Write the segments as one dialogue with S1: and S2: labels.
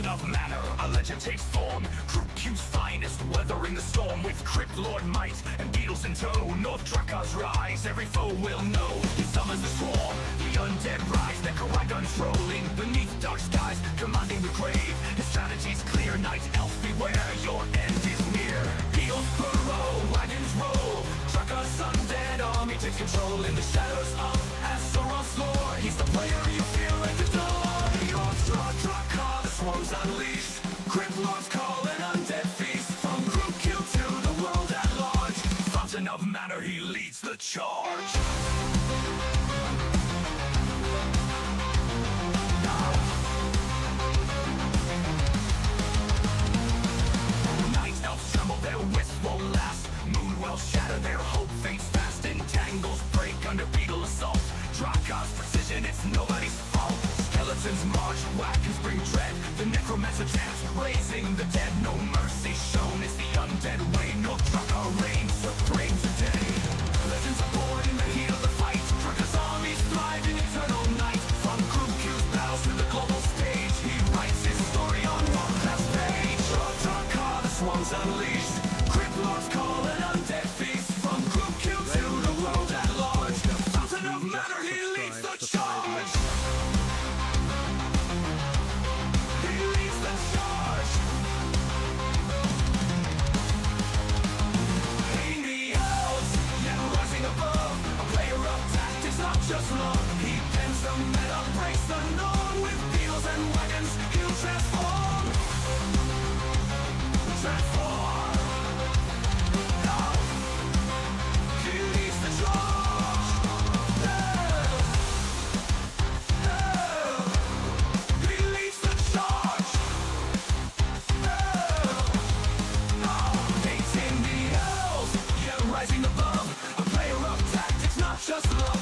S1: Of manner, a legend takes form. Group Q's finest, weathering the storm. With Crypt Lord might and beetles in tow, North Dracars rise, every foe will know. He summons the swarm, the undead rise. Their guns rolling beneath dark skies, commanding the grave. His strategy's clear, night elf beware, your end is near. Heels burrow, wagons roll, Dracars undead army takes control. In the shadows of Azeroth's lore, he's the player you feel and adore. Your Dracar, the swarms unleashed, Crypt Lords call an undead feast. From Group Q to the world at large, Fountain of Manor, he leads the charge. Night elves tremble, their wisp won't last. Moonwells shatter, their hope fades fast. Entangles break under beetle assault. Dracar's precision, it's nobody's fault. Skeletons march, whackers bring dread. The necromancer chants, raising the dead. No mercy shown, it's the undead way. No Dracar reigns supreme today. Legends are born in the heat of the fight. Dracar's armies thrive in eternal night. From Group Q's battles to the global stage, he writes his story on WARCRAFT's page. Your Dracar, the swarms unleashed, Crypt Lords call an undead feast. From Group Q to the world at large, Fountain of Manor, he leads the charge. Just love, he bends the meta, breaks the norm. With beetles and wagons, he'll transform. Transform. Now, he leads the charge. He leads the charge. Hating the elves, yeah, rising above. A player of tactics, not just love.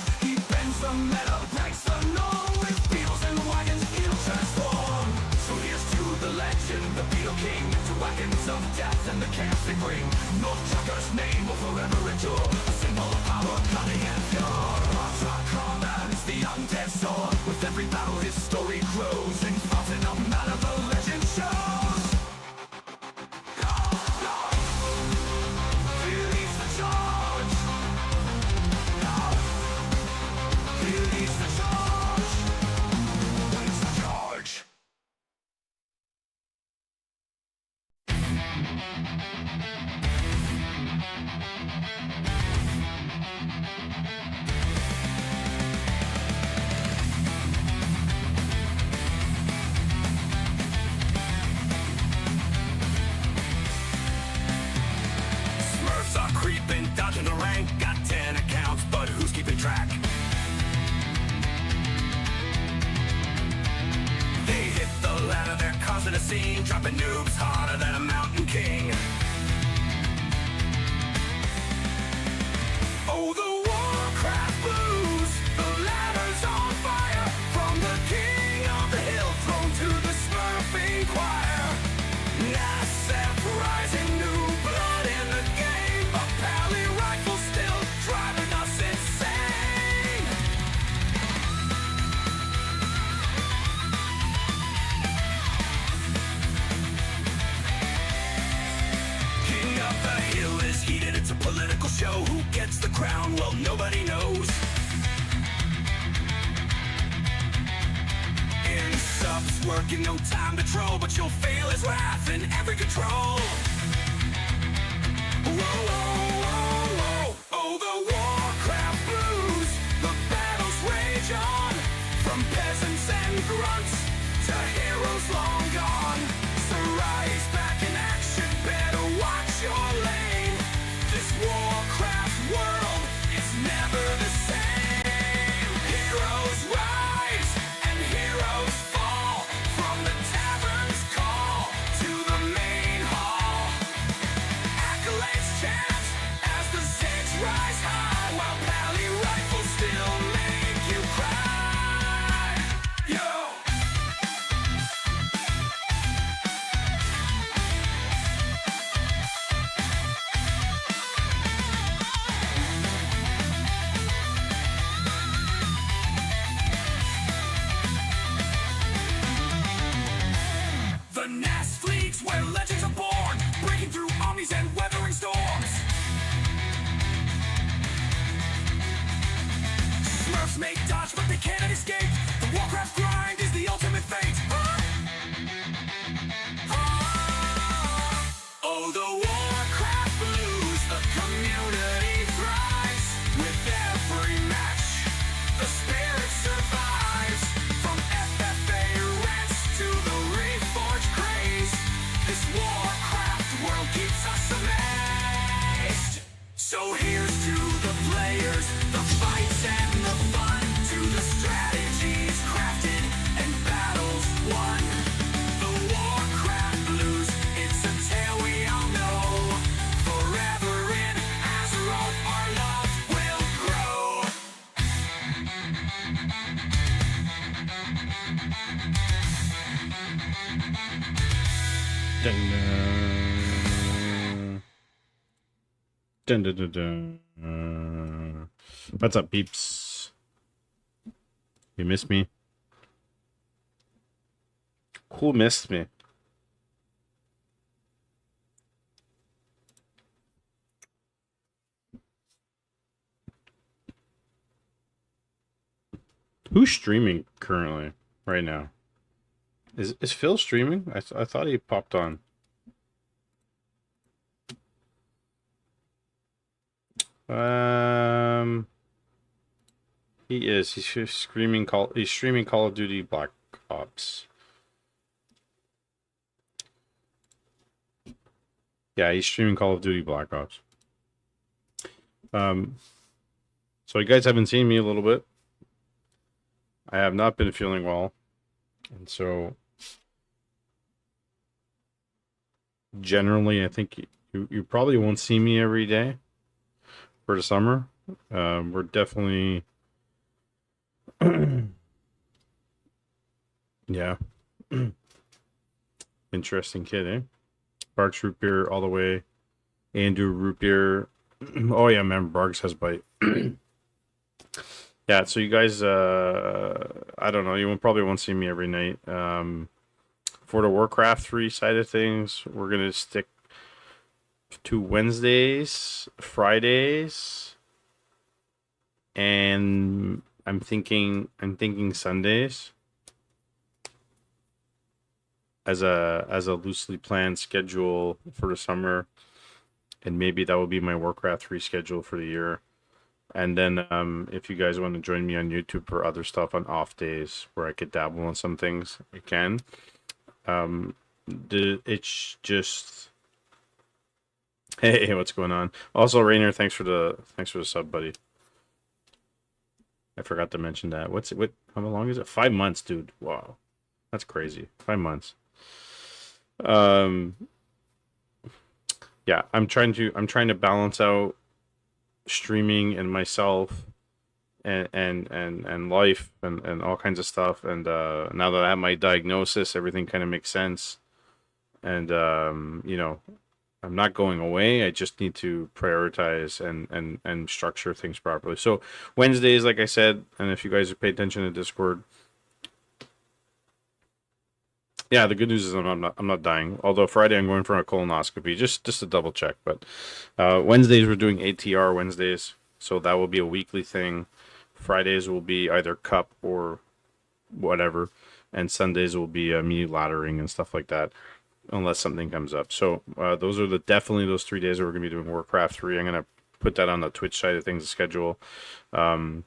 S1: The meta breaks the norm. With beetles and wagons, he'll transform. So here's to the legend, the Beetle King, to wagons of death and the chaos they bring. North Dracar's name will forever endure, a symbol of power, cunning and pure. Dracar man is the undead sword. With every battle his story grows. In Fountain of Manor the legend shows. He leads the charge. He leads the charge. Leads the charge. Smurfs are creeping, dodging the rank. Got 10 accounts, but who's keeping track? Ladder, they're causing a scene, dropping noobs harder than a mountain king. Oh, the WARCRAFT blues, the ladder's on fire. From the king of the hill throne to the smurfing choir. NASF rising, new blood in the game. A pally rifle still driving us insane. It's a political show. Who gets the crown? Well, nobody knows. In subs, working no time to troll, but you'll feel his wrath in every control. Whoa, whoa, whoa, whoa. Oh, the WARCRAFT blues. The battles rage on. From peasants and grunts to heroes long gone. So rise back in action, better watch your lane. This WARCRAFT world is never the same. Heroes rise and heroes fall. From the tavern's call to the main hall. Accolades chant as the stakes rise high, while pally rifles still make you cry. may dodge, but they cannot escape. The Warcraft grind is the ultimate fate. Oh, the Warcraft blues, the community thrives. With every match, the spirit survives. From FFA rants to the Reforged craze, this Warcraft world keeps us amazed. So here's to the players, the fights and the fun, to the strategies crafted and battles won. The Warcraft blues, it's a tale we all know. Forever in Azeroth, our love will grow.
S2: Dun, dun, dun, dun. What's up, peeps? You missed me? Who missed me? Who's streaming currently, right now? Is Phil streaming? I thought he popped on. He is. He's streaming Call of Duty Black Ops. Yeah, he's streaming Call of Duty Black Ops. So you guys haven't seen me a little bit. I have not been feeling well, and so generally, I think you probably won't see me every day for the summer. We're definitely, yeah, interesting kid, eh? Barks root beer all the way. Andrew root beer. Oh yeah, remember Barks has bite. Yeah, so you guys, I don't know, you probably won't see me every night. For the Warcraft 3 side of things, we're gonna stick to Wednesdays, Fridays, and I'm thinking Sundays as a loosely planned schedule for the summer, and maybe that will be my Warcraft 3 schedule for the year. And then if you guys want to join me on YouTube for other stuff on off days where I could dabble on some things, you can. It's just, hey, what's going on? Also, Rainer, thanks for the sub, buddy. I forgot to mention that. How long is it? 5 months, dude. Wow, that's crazy. 5 months. Yeah, I'm trying to balance out streaming and myself and life and all kinds of stuff, and now that I have my diagnosis, everything kind of makes sense. And you know, I'm not going away. I just need to prioritize and structure things properly. So Wednesdays, like I said, and if you guys pay attention to Discord, yeah, the good news is I'm not dying. Although Friday I'm going for a colonoscopy, just to double check. But Wednesdays we're doing ATR Wednesdays, so that will be a weekly thing. Fridays will be either cup or whatever, and Sundays will be me laddering and stuff like that, unless something comes up. So those are definitely those 3 days that we're gonna be doing Warcraft 3. I'm gonna put that on the Twitch side of things, the schedule. Canada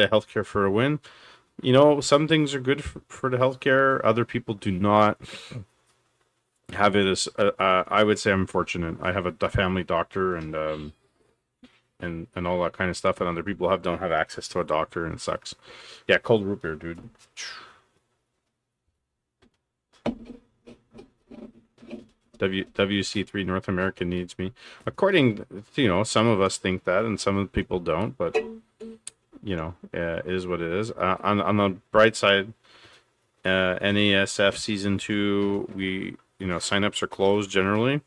S2: healthcare for a win. You know, some things are good for the healthcare. Other people do not have it as. I would say I'm fortunate. I have a family doctor and all that kind of stuff, and other people don't have access to a doctor, and it sucks. Yeah, cold root beer, dude. WC3 North America needs me. According to, some of us think that, and some of the people don't, but. It is what it is. On the bright side, NASF Season 2, we, signups are closed generally.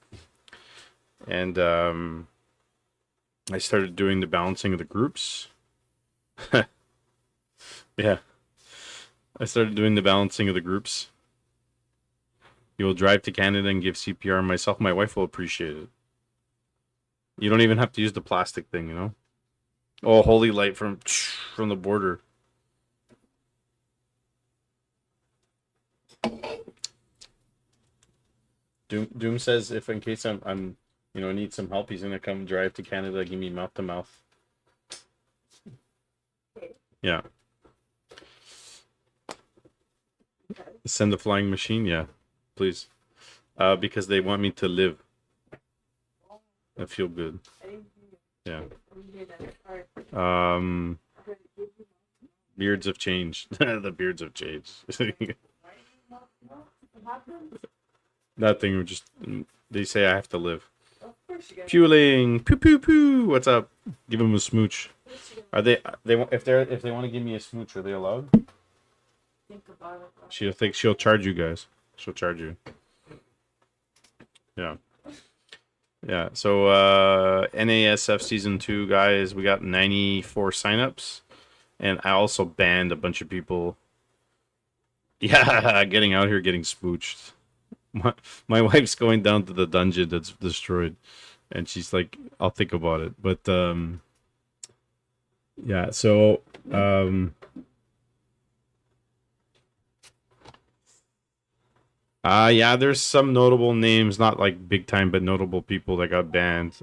S2: And I started doing the balancing of the groups. Yeah. I started doing the balancing of the groups. You will drive to Canada and give CPR. Myself, my wife will appreciate it. You don't even have to use the plastic thing, Oh, holy light from the border. Doom says if in case I'm need some help, he's gonna come drive to Canada, give me mouth to mouth. Yeah. Send the flying machine, yeah, please. Because they want me to live. I feel good. Yeah. Um, beards have changed. The beards have changed. Nothing. Just they say I have to live. Fueling. Poo poo poo. What's up? Give them a smooch. Are they if they want to give me a smooch? Are they allowed? She'll think she'll charge you guys. She'll charge you. Yeah. Yeah. So NASF season 2 guys, we got 94 signups, and I also banned a bunch of people. Yeah, getting out here getting spooched. My wife's going down to the dungeon that's destroyed, and she's like, I'll think about it. But yeah, so yeah, there's some notable names, not like big time, but notable people that got banned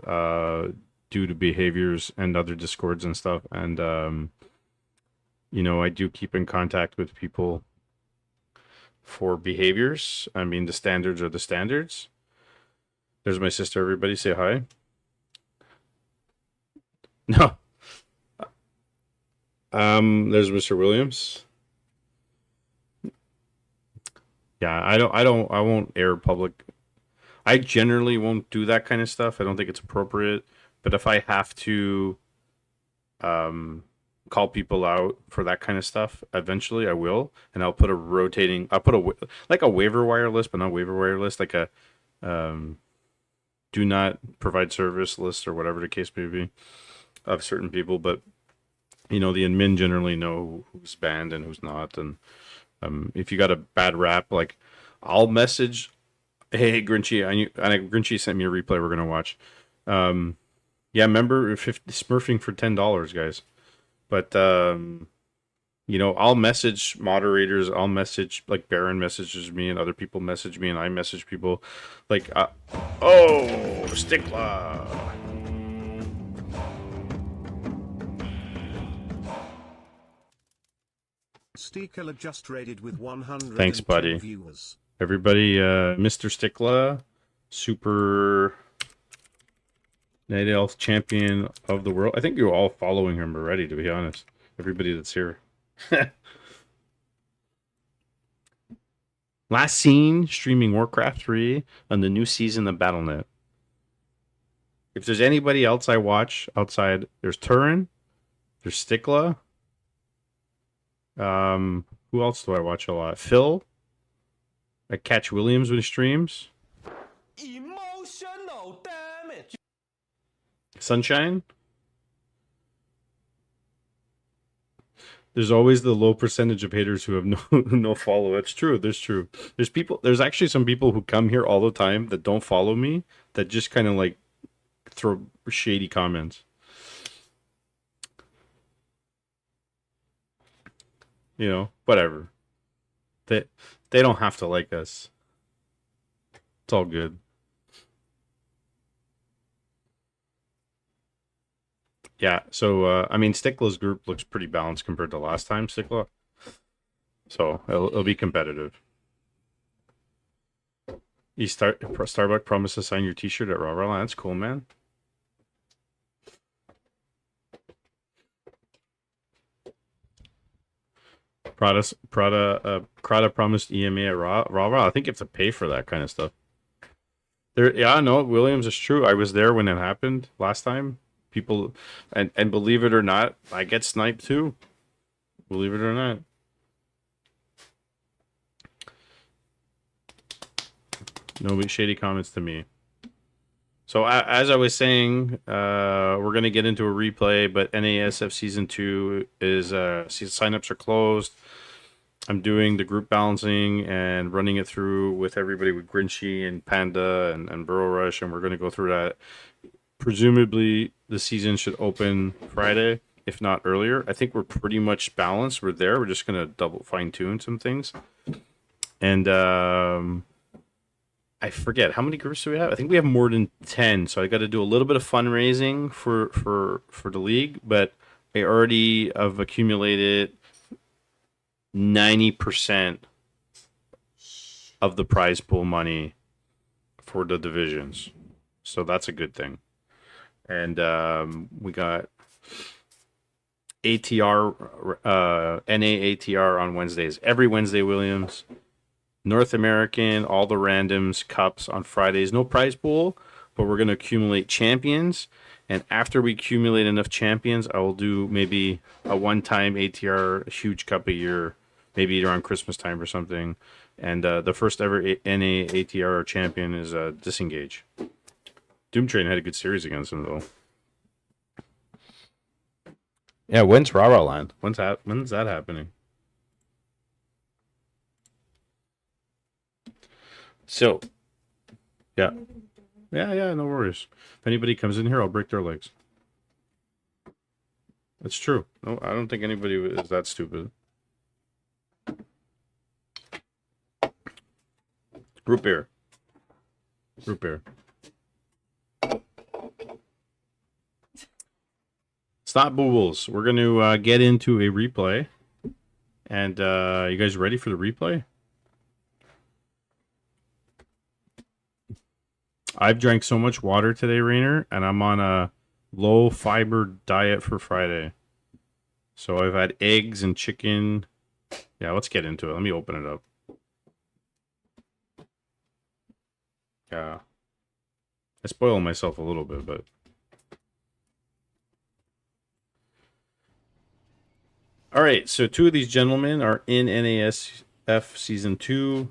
S2: due to behaviors and other discords and stuff. And I do keep in contact with people for behaviors. I mean, the standards are the standards. There's my sister. Everybody say hi. No. There's Mr. Williams. Yeah, I won't air public. I generally won't do that kind of stuff. I don't think it's appropriate. But if I have to call people out for that kind of stuff, eventually I will, and I'll put like a waiver wire list, but not waiver wire list, like a do not provide service list or whatever the case may be of certain people. But the admin generally know who's banned and who's not, and if you got a bad rap, like I'll message, hey Grinchy, Grinchy sent me a replay we're gonna watch. Yeah, remember smurfing for $10, guys. But I'll message moderators. I'll message like Baron messages me, and other people message me, and I message people. Like, oh, Stickler.
S3: Stickler just raided with 100.
S2: Thanks, buddy.
S3: Viewers.
S2: Everybody, Mr. Stickler, super Night Elf champion of the world. I think you're all following him already, to be honest. Everybody that's here. Last seen streaming Warcraft 3 on the new season of Battle.net. If there's anybody else I watch outside, there's Turin, there's Stickler. Who else do I watch a lot? Phil. I catch Williams when he streams.
S1: Emotional damage.
S2: Sunshine. There's always the low percentage of haters who have no follow. It's true. There's actually some people who come here all the time that don't follow me, that just kind of like throw shady comments. Whatever. They don't have to like us. It's all good. Yeah, so I mean, Stickler's group looks pretty balanced compared to last time, Stickler. So it'll be competitive. Starbucks promised to sign your T-shirt at Raw. That's cool, man. Prada promised EMA at Raw. I think you have to pay for that kind of stuff. Yeah, no, Williams is true. I was there when it happened last time. People, and believe it or not, I get sniped too. Believe it or not. No shady comments to me. So as I was saying, we're gonna get into a replay, but NASF season 2 is signups are closed. I'm doing the group balancing and running it through with everybody, with Grinchy and Panda and Burrow Rush, and we're gonna go through that presumably the season should open Friday, if not earlier. I think we're pretty much balanced. We're there. We're just gonna double fine tune some things. And I forget how many groups do we have. I think we have more than 10. So I got to do a little bit of fundraising for the league, but I already have accumulated 90% of the prize pool money for the divisions. So that's a good thing. And we got ATR, NA ATR on Wednesdays. Every Wednesday, Williams. North American, all the randoms, cups on Fridays. No prize pool, but we're going to accumulate champions. And after we accumulate enough champions, I will do maybe a one-time ATR, a huge cup a year, maybe around Christmas time or something. And the first ever NA ATR champion is Disengage. Doomtrain had a good series against him, though. Yeah, when's Rara Land? When's that happening? So, yeah, no worries. If anybody comes in here, I'll break their legs. That's true. No, I don't think anybody is that stupid. Root beer. Root beer. Stop boobles. We're going to get into a replay. And you guys ready for the replay? I've drank so much water today, Rainer, and I'm on a low fiber diet for Friday. So I've had eggs and chicken. Yeah, let's get into it. Let me open it up. Yeah. I spoil myself a little bit, but... Alright, so two of these gentlemen are in NASF Season 2.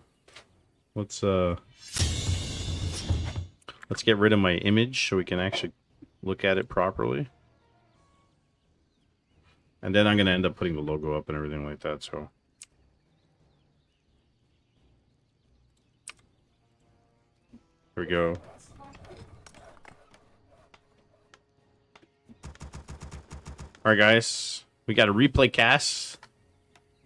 S2: Let's get rid of my image so we can actually look at it properly. And then I'm going to end up putting the logo up and everything like that, so... Here we go. Alright guys, we got a replay cast.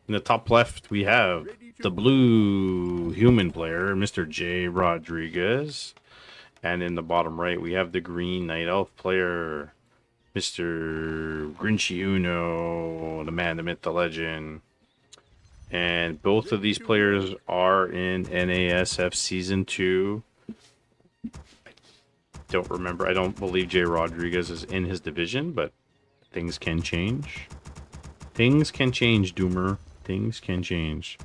S2: In the top left we have the blue human player, Mr. J. Rodriguez. And in the bottom right we have the green night elf player, Mr. Grinchy Uno, the man, the myth, the legend. And both of these players are in NASF Season 2. Don't remember. I don't believe Jay Rodriguez is in his division, but things can change. Things can change, Doomer. Things can change.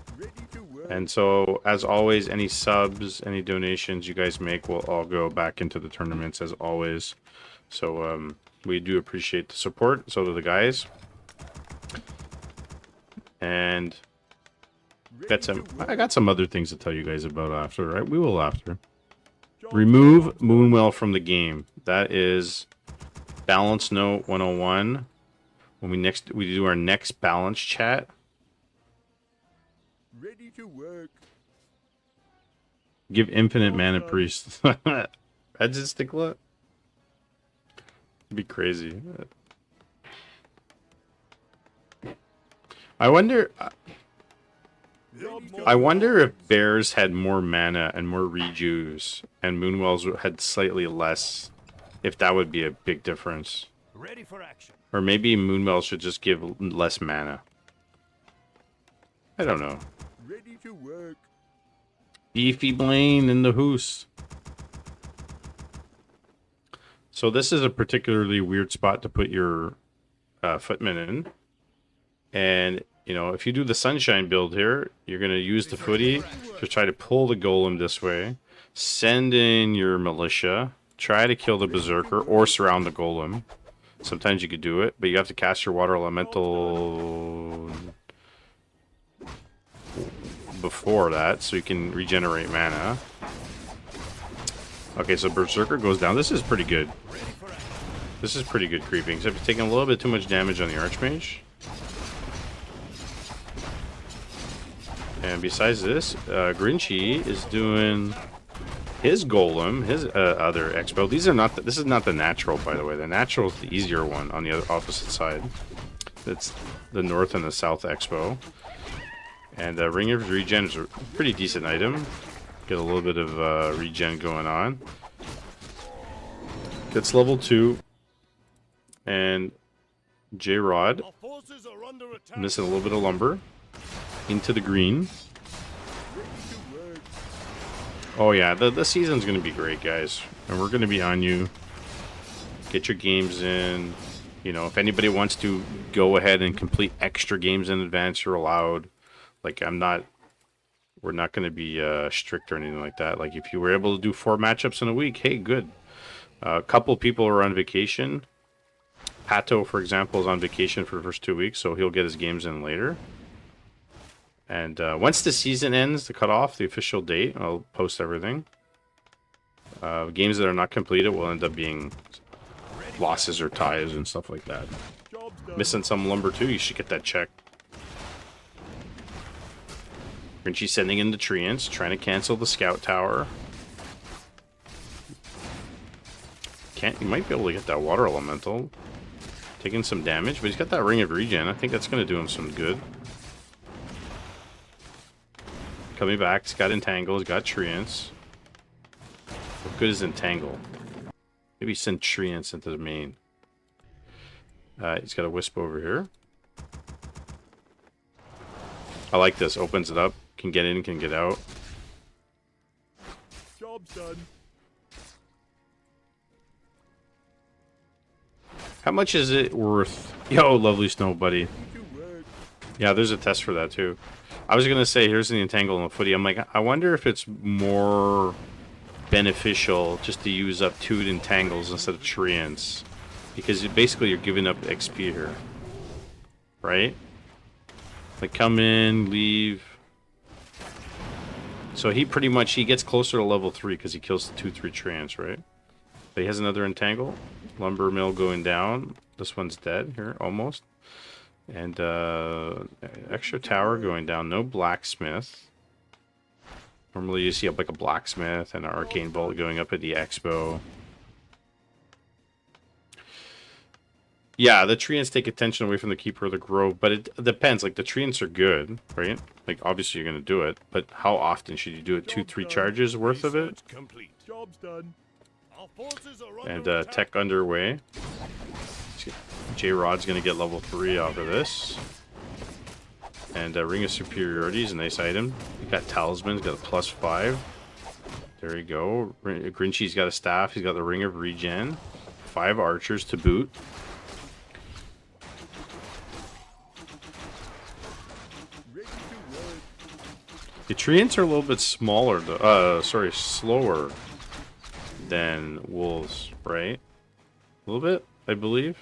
S2: And so, as always, any subs, any donations you guys make will all go back into the tournaments, as always. So, we do appreciate the support. So do the guys. And I got some other things to tell you guys about after, right? We will after. Remove Moonwell from the game. That is Balance Note 101. When we do our next balance chat.
S4: Ready to work.
S2: Give infinite mana priest. That's just sticklet. It'd be crazy. I wonder if bears had more mana and more rejues, and Moonwells had slightly less. If that would be a big difference.
S4: Ready for action.
S2: Or maybe Moonwell should just give less mana. I don't know.
S4: Ready to work.
S2: Beefy Blaine in the hoose. So this is a particularly weird spot to put your footman in. And, you know, if you do the Sunshine build here, you're going to use the footy to try to pull the golem this way. Send in your militia. Try to kill the berserker or surround the golem. Sometimes you could do it, but you have to cast your water elemental before that so you can regenerate mana. Okay, so berserker goes down. This is pretty good. This is pretty good creeping, except you're taking a little bit too much damage on the archmage. And besides this, Grinchy is doing his golem, his other expo. These are not. This is not the natural, by the way. The natural is the easier one on the other opposite side. It's the north and the south expo. And Ring of Regen is a pretty decent item. Get a little bit of regen going on. Gets level 2. And J-Rod.
S4: Our forces are under attack.
S2: Missing a little bit of lumber. Into the green.
S4: Ready to work.
S2: Oh yeah, the season's going to be great, guys. And we're going to be on you. Get your games in. You know, if anybody wants to go ahead and complete extra games in advance, you're allowed. Like, we're not going to be strict or anything like that. Like, if you were able to do 4 matchups in a week, hey, good. A couple people are on vacation. Pato, for example, is on vacation for the first 2 weeks, so he'll get his games in later. And once the season ends, the cutoff, the official date, I'll post everything. Games that are not completed will end up being losses or ties and stuff like that.
S4: Job's done.
S2: Missing some lumber too, you should get that checked. And she's sending in the treants, trying to cancel the scout tower. You might be able to get that water elemental. Taking some damage, but he's got that ring of regen. I think that's going to do him some good. Coming back, he's got entangle, he's got treants. What good is entangle? Maybe send treants into the main. He's got a wisp over here. I like this. Opens it up. Can get in, can get out.
S4: Job's done.
S2: How much is it worth? Yo, lovely snow buddy.
S4: Ready to work.
S2: Yeah, there's a test for that too. I was gonna say, here's the entangle and the footy. I'm like, I wonder if it's more beneficial just to use up 2 entangles instead of treants, because basically you're giving up XP here, right? Like, come in, leave. So he pretty much, he gets closer to level 3 because he kills the 2-3 treants, right? But he has another entangle. Lumber mill going down. This one's dead here, almost. And extra tower going down. No blacksmith. Normally you see up like a blacksmith and an arcane bolt going up at the expo. Yeah, the treants take attention away from the keeper of the grove, but it depends. Like, the treants are good, right? Like, obviously you're going to do it, but how often should you do it? 2-3 charges worth of it?
S4: Research complete. Job's done. Our forces are under
S2: And
S4: attack.
S2: tech underway. J-Rod's going to get level 3 off of this. And Ring of Superiority is a nice item. You got Talisman, got a +5. There you go. Grinchy's got a staff. He's got the Ring of Regen. 5 archers to boot.
S4: Ready to work.
S2: The treants are a little bit smaller, though. Slower than wolves, right? A little bit, I believe.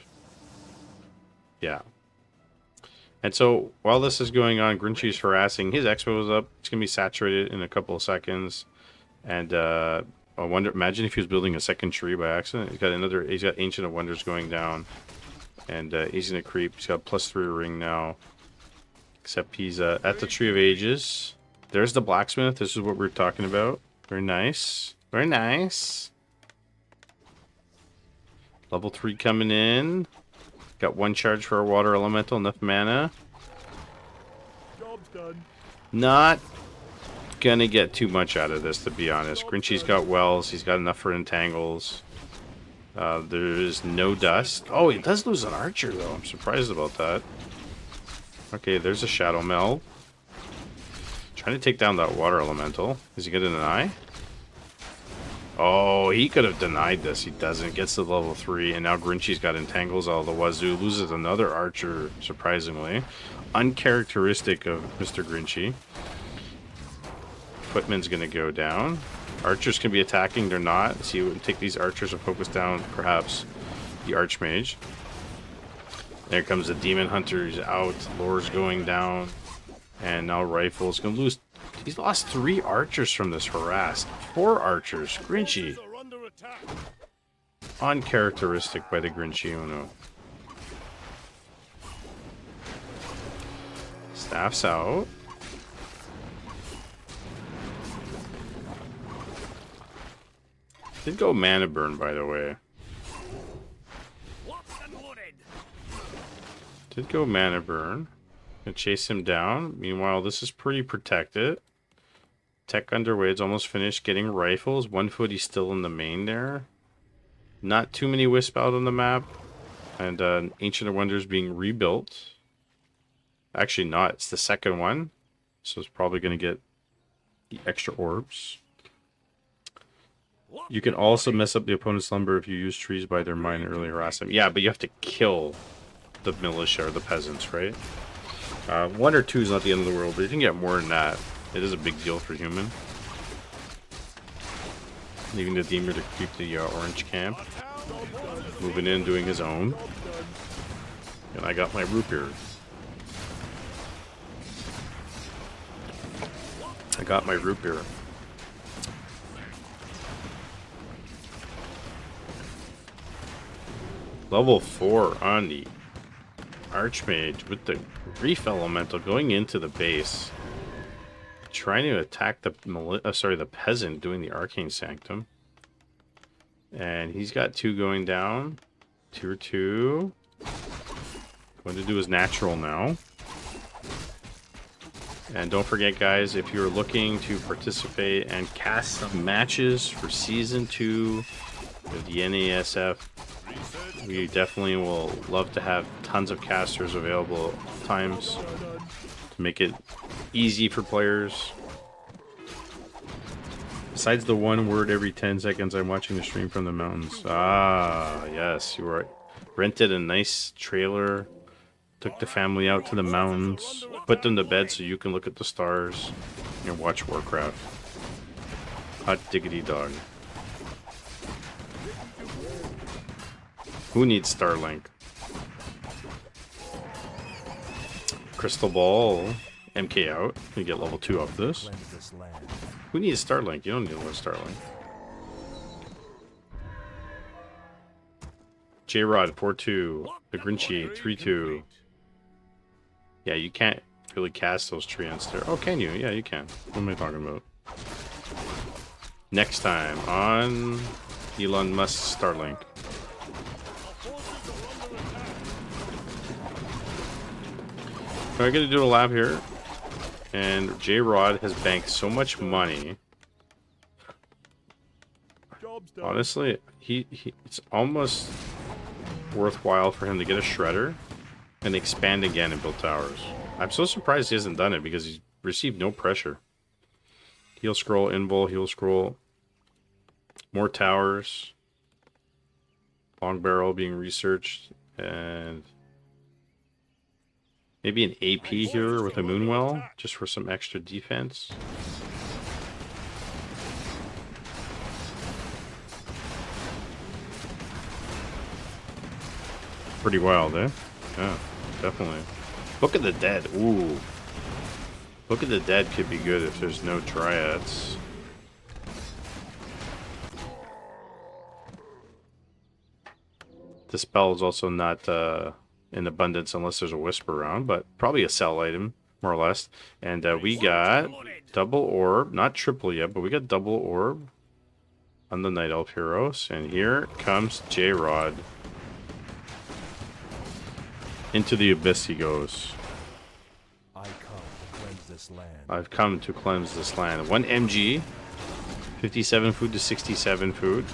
S2: Yeah. And so, while this is going on, Grinchy's harassing. His expo is up. It's going to be saturated in a couple of seconds. And I wonder, imagine if he was building a second tree by accident. He's got Ancient of Wonders going down. And he's going to creep. He's got +3 ring now. Except he's at the Tree of Ages. There's the blacksmith. This is what we're talking about. Very nice. Very nice. Level 3 coming in. Got 1 charge for our water elemental, enough mana.
S4: Job's done.
S2: Not gonna get too much out of this, to be honest. Grinchy's got wells, he's got enough for entangles. There is no dust. Oh, he does lose an archer, though. I'm surprised about that. Okay, there's a shadow meld. Trying to take down that water elemental. Is he gonna deny? Oh, he could have denied this. He doesn't. Gets to level 3, and now Grinchy's got entangles all the wazoo. Loses another archer, surprisingly. Uncharacteristic of Mr. Grinchy. Footman's going to go down. Archers can be attacking. They're not. So you take these archers and focus down, perhaps, the Archmage. There comes the Demon Hunter. He's out. Lore's going down. And now Rifle's going to lose. He's lost 3 archers from this harass. 4 archers. Grinchy.
S4: Forces are under attack.
S2: Uncharacteristic by the Grinchy Uno. Staff's out. Did go mana burn, by the way.
S4: Locked and loaded.
S2: Did go mana burn. Gonna chase him down. Meanwhile, this is pretty protected. Tech underway. It's almost finished getting rifles. 1 foot, he's still in the main there. Not too many wisp out on the map. And Ancient of Wonders being rebuilt. Actually not. It's the second one. So it's probably going to get the extra orbs. You can also mess up the opponent's lumber if you use trees by their mine and early harass them. Yeah, but you have to kill the militia or the peasants, right? 1 or 2 is not the end of the world, but if you can get more than that, it is a big deal for human. Leaving the Deemer to creep the orange camp. Moving in, doing his own. And I got my root beer. I got my root beer. Level 4 on the Archmage with the Grief Elemental going into the base. Trying to attack the the peasant doing the Arcane Sanctum. And he's got 2 going down. Tier 2. Going to do his natural now. And don't forget, guys, if you're looking to participate and cast some matches for Season 2 of the NASF, we definitely will love to have tons of casters available at times to make it easy for players. Besides the 1 word every 10 seconds, I'm watching the stream from the mountains. Ah, yes, you were. Rented a nice trailer, took the family out to the mountains, put them to bed so you can look at the stars and watch Warcraft. Hot diggity dog. Who needs Starlink? Crystal Ball. MK out. You get level 2 off this. Who needs Starlink? You don't need a Starlink. J-Rod 4-2. The Grinchy 3-2. Yeah, you can't really cast those treants there. Oh, can you? Yeah, you can. What am I talking about? Next time on Elon Musk's Starlink. So I get to do a lab here, and J-Rod has banked so much money. Honestly, it's almost worthwhile for him to get a shredder and expand again and build towers. I'm so surprised he hasn't done it because he's received no pressure. Heal scroll, invul, heal scroll, more towers, long barrel being researched, and maybe an AP here with a Moonwell, just for some extra defense. Pretty wild, eh? Yeah, definitely. Book of the Dead, ooh. Book of the Dead could be good if there's no Dryads. The spell is also not in abundance unless there's a Wisp around, but probably a sell item, more or less. And we got double orb, not triple yet, but we got double orb on the Night Elf Heroes. And here comes J-Rod. Into the abyss he goes. I've come to cleanse this land. 1 MG, 57 food to 67 food.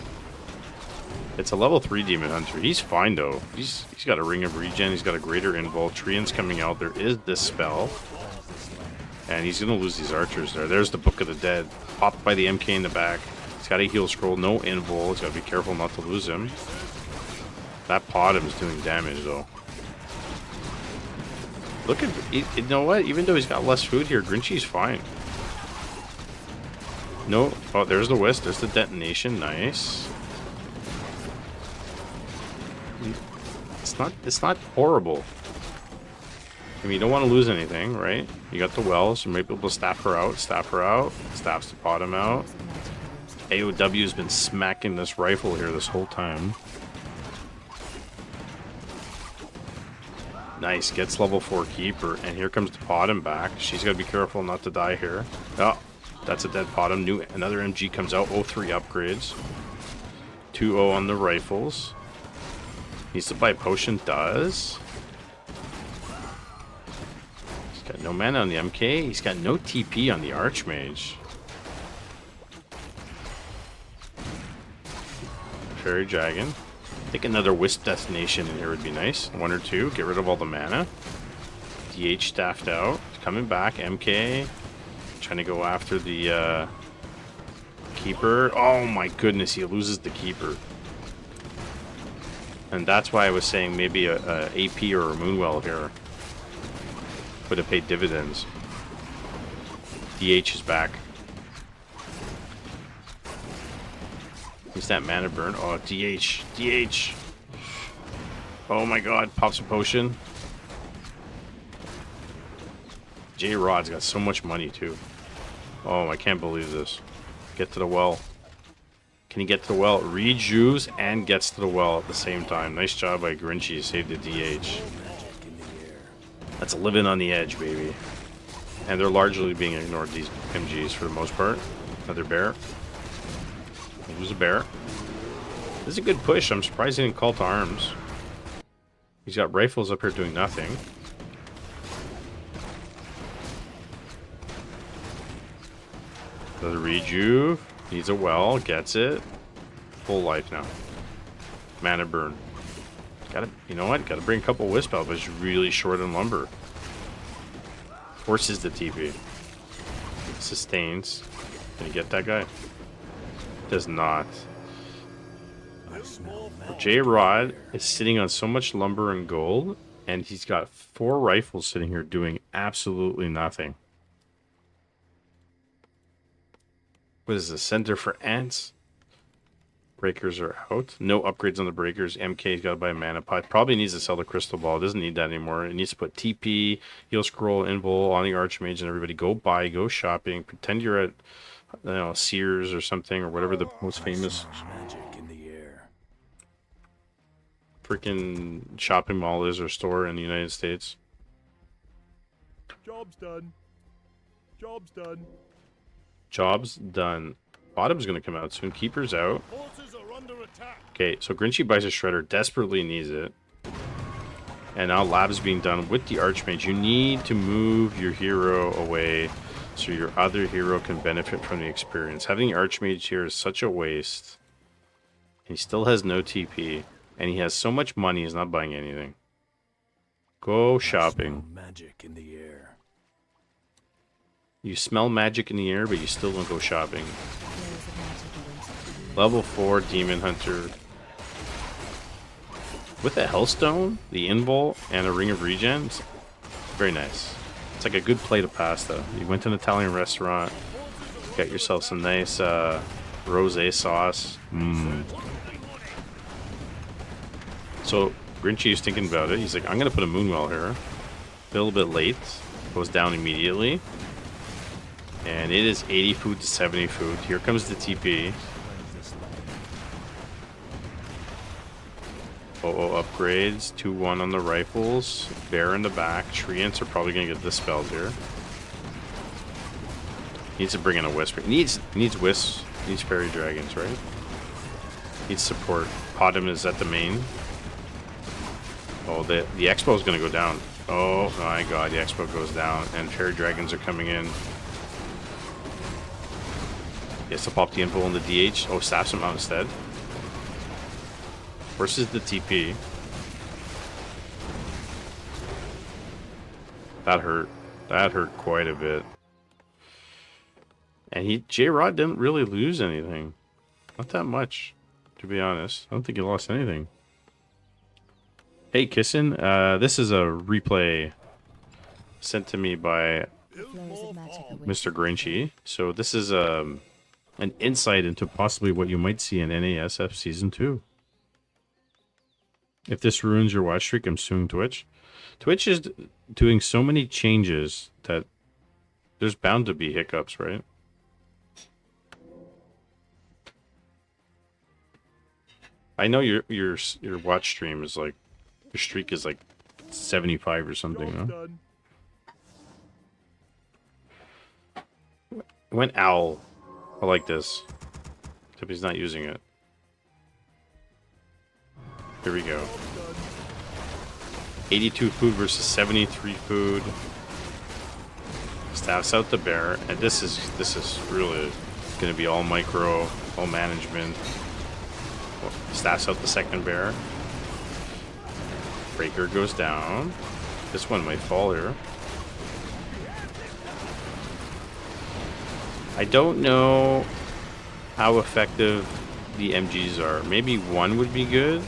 S2: It's a level 3 Demon Hunter. He's fine though. He's got a Ring of Regen. He's got a Greater Invul. Treants coming out. There is this spell. And he's going to lose these archers there. There's the Book of the Dead. Popped by the MK in the back. He's got a heal scroll. No Invul. He's got to be careful not to lose him. That Potom is doing damage though. Look at, you know what? Even though he's got less food here, Grinchy's fine. No, oh, there's the Wisp. There's the detonation. Nice. It's not horrible. I mean, you don't want to lose anything, right? You got the wells. You might be able to staff her out. Staffs the Potom out. AOW has been smacking this rifle here this whole time. Nice, gets level 4 Keeper, and here comes the Potom back. She's got to be careful not to die here. Oh, that's a dead Potom. Another MG comes out. 03 upgrades. 2-0 on the rifles. Needs to buy potion. Does. He's got no mana on the MK. He's got no TP on the Archmage. Fairy Dragon. I think another Wisp Destination in here would be nice. 1 or 2. Get rid of all the mana. DH staffed out. He's coming back. MK. Trying to go after the Keeper. Oh my goodness, he loses the Keeper. And that's why I was saying maybe a AP or a Moonwell here would have paid dividends. DH is back. Who's that mana burn? Oh, DH. DH. Oh my god, pops a potion. J-Rod's got so much money too. Oh, I can't believe this. Get to the well. Can he get to the well? Rejuves and gets to the well at the same time. Nice job by Grinchy. Saved the DH. That's living on the edge, baby. And they're largely being ignored, these MGs, for the most part. Another bear. Lose a bear. This is a good push. I'm surprised he didn't call to arms. He's got rifles up here doing nothing. Another rejuve. Needs a well. Gets it. Full life now. Mana burn. Gotta, you know what? Gotta bring a couple Wisp out, but it's really short on lumber. Forces the TP. Sustains. Can you get that guy? Does not. J-Rod is sitting on so much lumber and gold, and he's got 4 rifles sitting here doing absolutely nothing. What is the center for ants? Breakers are out. No upgrades on the breakers. MK's got to buy a mana pot. Probably needs to sell the crystal ball. Doesn't need that anymore. It needs to put TP, heal scroll, invul on the Archmage, and everybody go buy, go shopping. Pretend you're at, you know, Sears or something, or whatever the most famous freaking shopping mall is or store in the United States.
S4: Job's done. Job's done.
S2: Job's done. Bottom's going to come out soon. Keeper's out.
S4: Forces are under attack.
S2: Okay, so Grinchy buys a Shredder. Desperately needs it. And now Lab's being done with the Archmage. You need to move your hero away so your other hero can benefit from the experience. Having the Archmage here is such a waste. He still has no TP. And he has so much money, he's not buying anything. Go shopping.
S1: Magic in the air.
S2: You smell magic in the air, but you still don't go shopping. Level 4 Demon Hunter. With a Hellstone, the Invul, and a Ring of Regens. Very nice. It's like a good plate of pasta. You went to an Italian restaurant, got yourself some nice rosé sauce. So Grinchy is thinking about it. He's like, I'm going to put a Moonwell here. A little bit late. Goes down immediately. And it is 80 food to 70 food. Here comes the TP. Oh, upgrades. 2-1 on the rifles. Bear in the back. Treants are probably going to get dispelled here. Needs to bring in a Whisper. Needs Wisps. Needs Fairy Dragons, right? Needs support. Potem is at the main. Oh, the Expo is going to go down. Oh my god, the Expo goes down. And Fairy Dragons are coming in. He has to pop the info on the DH. Oh, staffs him out instead. Versus the TP. That hurt. That hurt quite a bit. And J-Rod didn't really lose anything. Not that much, to be honest. I don't think he lost anything. Hey, Kissin. This is a replay sent to me by Mr. Grinchy. So this is an insight into possibly what you might see in NASF Season 2. If this ruins your watch streak, I'm suing Twitch. Twitch is doing so many changes that there's bound to be hiccups, right? I know your watch stream is like, your streak is like 75 or something, huh? Went owl. I like this. Except he's not using it. Here we go. 82 food versus 73 food. Staffs out the bear, and this is really going to be all micro, all management. Staffs out the second bear. Breaker goes down. This one might fall here. I don't know how effective the MGs are. Maybe one would be good,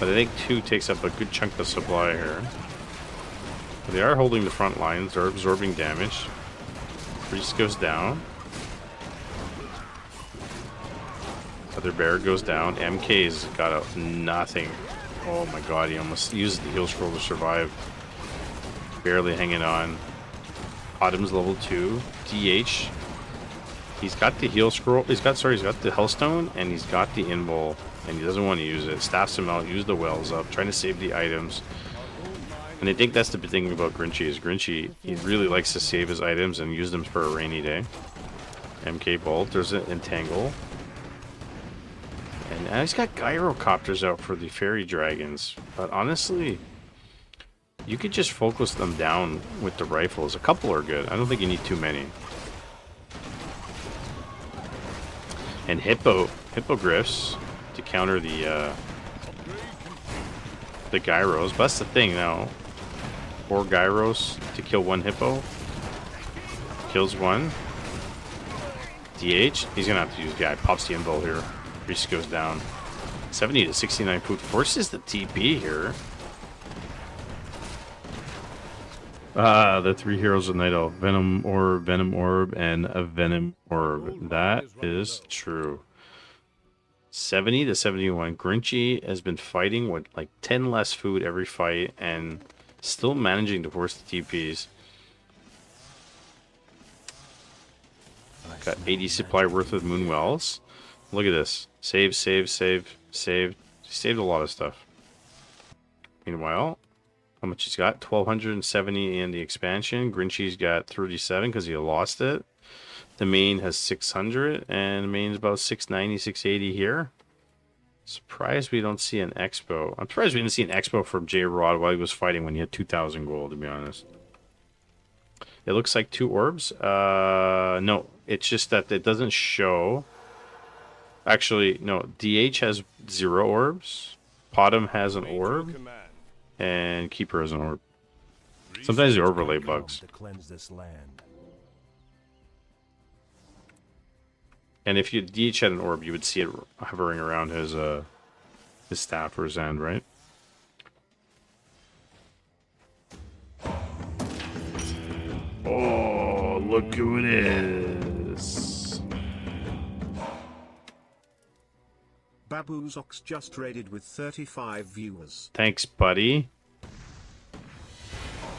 S2: but I think two takes up a good chunk of supply here. They are holding the front lines. They're absorbing damage. Priest goes down. Other bear goes down. MK's got a nothing. Oh my god, he almost used the heal scroll to survive. Barely hanging on. Autumn's level 2. DH. He's got the heal scroll. He's got the Hellstone, and he's got the invul, and he doesn't want to use it. Staffs him out, use the wells up, trying to save the items. And I think that's the big thing about Grinchy is he really likes to save his items and use them for a rainy day. MK Bolt, there's an Entangle. And he's got Gyrocopters out for the Fairy Dragons. But honestly, you could just focus them down with the rifles. A couple are good. I don't think you need too many. And Hippogriffs to counter the Gyros. But that's the thing now. 4 Gyros to kill 1 Hippo. Kills 1. DH. He's gonna have to use guy. Pops the invul here. Priest goes down. 70 to 69 food. Forces the TP here. The 3 heroes of Night Elf. Venom Orb, and a Venom Orb. That is true. 70 to 71. Grinchy has been fighting with like 10 less food every fight and still managing to force the TPs. Got 80 supply worth of Moonwells. Look at this. Save. Saved a lot of stuff. Meanwhile, how much he's got? 1,270 in the expansion. Grinchy's got 37 because he lost it. The main has 600, and the main's about 690, 680 here. Surprised we don't see an expo. I'm surprised we didn't see an expo from J-Rod while he was fighting when he had 2,000 gold, to be honest. It looks like 2 orbs. No, it's just that it doesn't show. Actually, no. DH has 0 orbs. Potom has an orb. And Keeper has an orb. Sometimes the overlay bugs. And if you DH had an orb, you would see it hovering around his staff or his hand, right? Oh, look who it is.
S3: Babu's Ox just raided with 35 viewers.
S2: Thanks, buddy.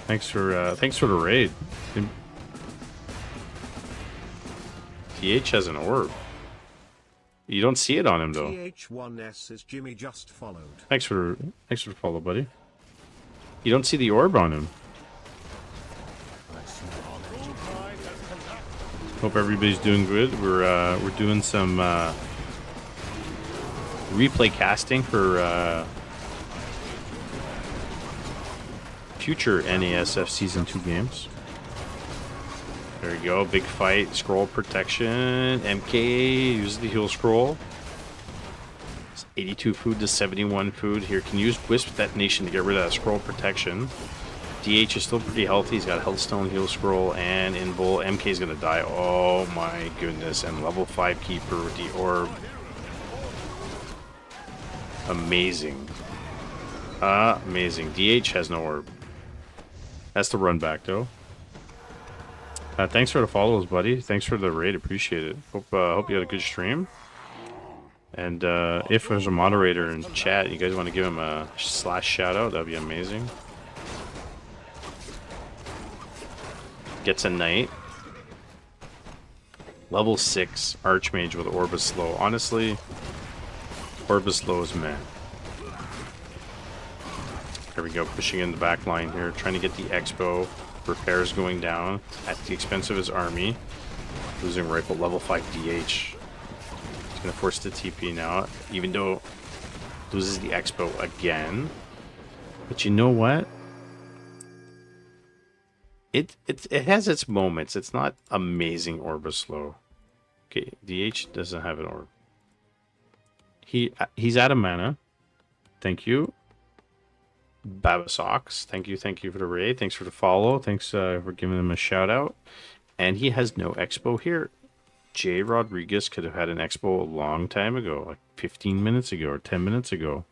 S2: Thanks for the raid. TH has an orb. You don't see it on him though.
S3: TH1S is Jimmy just followed.
S2: Thanks for the follow, buddy. You don't see the orb on him. Hope everybody's doing good. We're doing some replay casting for future NASF Season 2 games. There you go, big fight, scroll protection, MK, use the heal scroll. It's 82 food to 71 food. Here, can use Wisp Detonation to get rid of that scroll protection. DH is still pretty healthy, he's got Hellstone, heal scroll, and Invul. MK is gonna die, oh my goodness, and level 5 Keeper with the orb. Amazing. Amazing. DH has no orb. That's the run back though. Thanks for the follows, buddy. Thanks for the raid. Appreciate it. Hope you had a good stream. And if there's a moderator in chat, you guys want to give him a / shout out, that'd be amazing. Gets a knight. Level 6 Archmage with Orb is slow. Honestly, Orb is slow as man. There we go, pushing in the back line here, trying to get the Expo. Repairs going down at the expense of his army. Losing rifle level 5 DH. Gonna force the TP now, even though loses the expo again. But you know what? It has its moments. It's not amazing Orb is slow. Okay, DH doesn't have an orb. He's out of mana. Thank you. Babasox, thank you for the raid. Thanks for the follow. Thanks for giving him a shout out. And he has no expo here. Jay Rodriguez could have had an expo a long time ago, like 15 minutes ago or 10 minutes ago.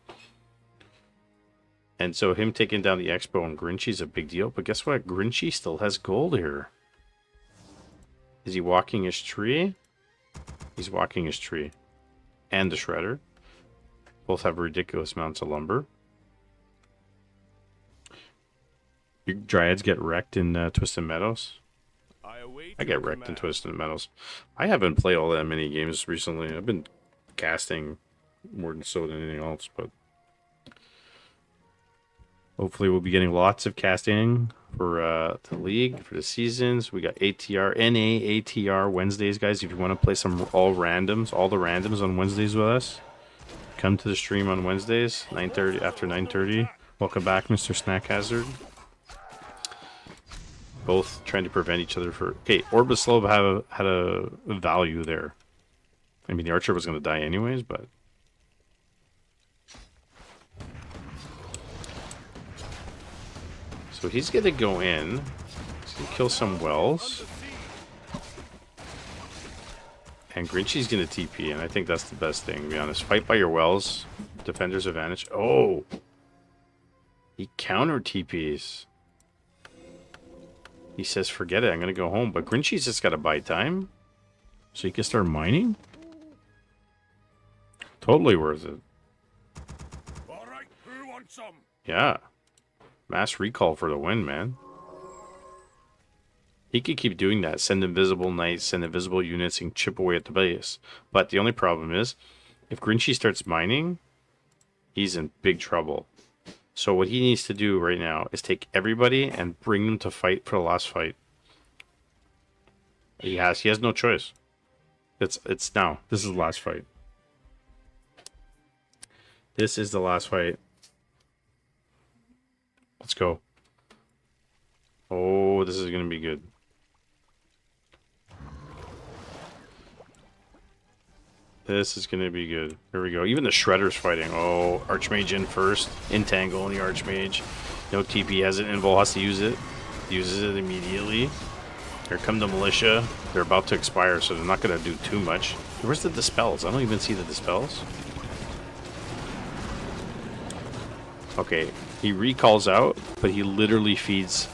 S2: And so him taking down the expo on Grinchy's a big deal. But guess what? Grinchy still has gold here. Is he walking his tree? He's walking his tree. And the shredder. Both have ridiculous amounts of lumber. Your Dryads get wrecked in Twisted Meadows. I get wrecked in Twisted Meadows. I haven't played all that many games recently. I've been casting more than anything else, but hopefully we'll be getting lots of casting for the league, for the seasons. We got ATR, NA, ATR Wednesdays, guys. If you want to play some all the randoms on Wednesdays with us, come to the stream on Wednesdays, 9:30 after 9:30. Welcome back, Mr. Snack Hazard. Both trying to prevent each other for... Okay, Orbis Slow had a value there. I mean, the Archer was going to die anyways, but... So he's going to go in. He's going to kill some wells. And Grinchy's going to TP, and I think that's the best thing, to be honest. Fight by your wells. Defender's advantage. Oh! He counter TPs. He says, forget it, I'm going to go home. But Grinchy's just got to buy time. So he can start mining? Totally worth it.
S4: All right, who wants some?
S2: Yeah. Mass recall for the win, man. He could keep doing that. Send invisible knights, send invisible units, and chip away at the base. But the only problem is, if Grinchy starts mining, he's in big trouble. So what he needs to do right now is take everybody and bring them to fight for the last fight. He has no choice. It's now. This is the last fight. This is the last fight. Let's go. Oh, this is gonna be good. This is going to be good. Here we go. Even the Shredder's fighting. Oh, Archmage in first. Entangle on the Archmage. No TP has it. Invul has to use it. Uses it immediately. Here come the Militia. They're about to expire, so they're not going to do too much. Where's the Dispels? I don't even see the Dispels. Okay, he recalls out, but he literally feeds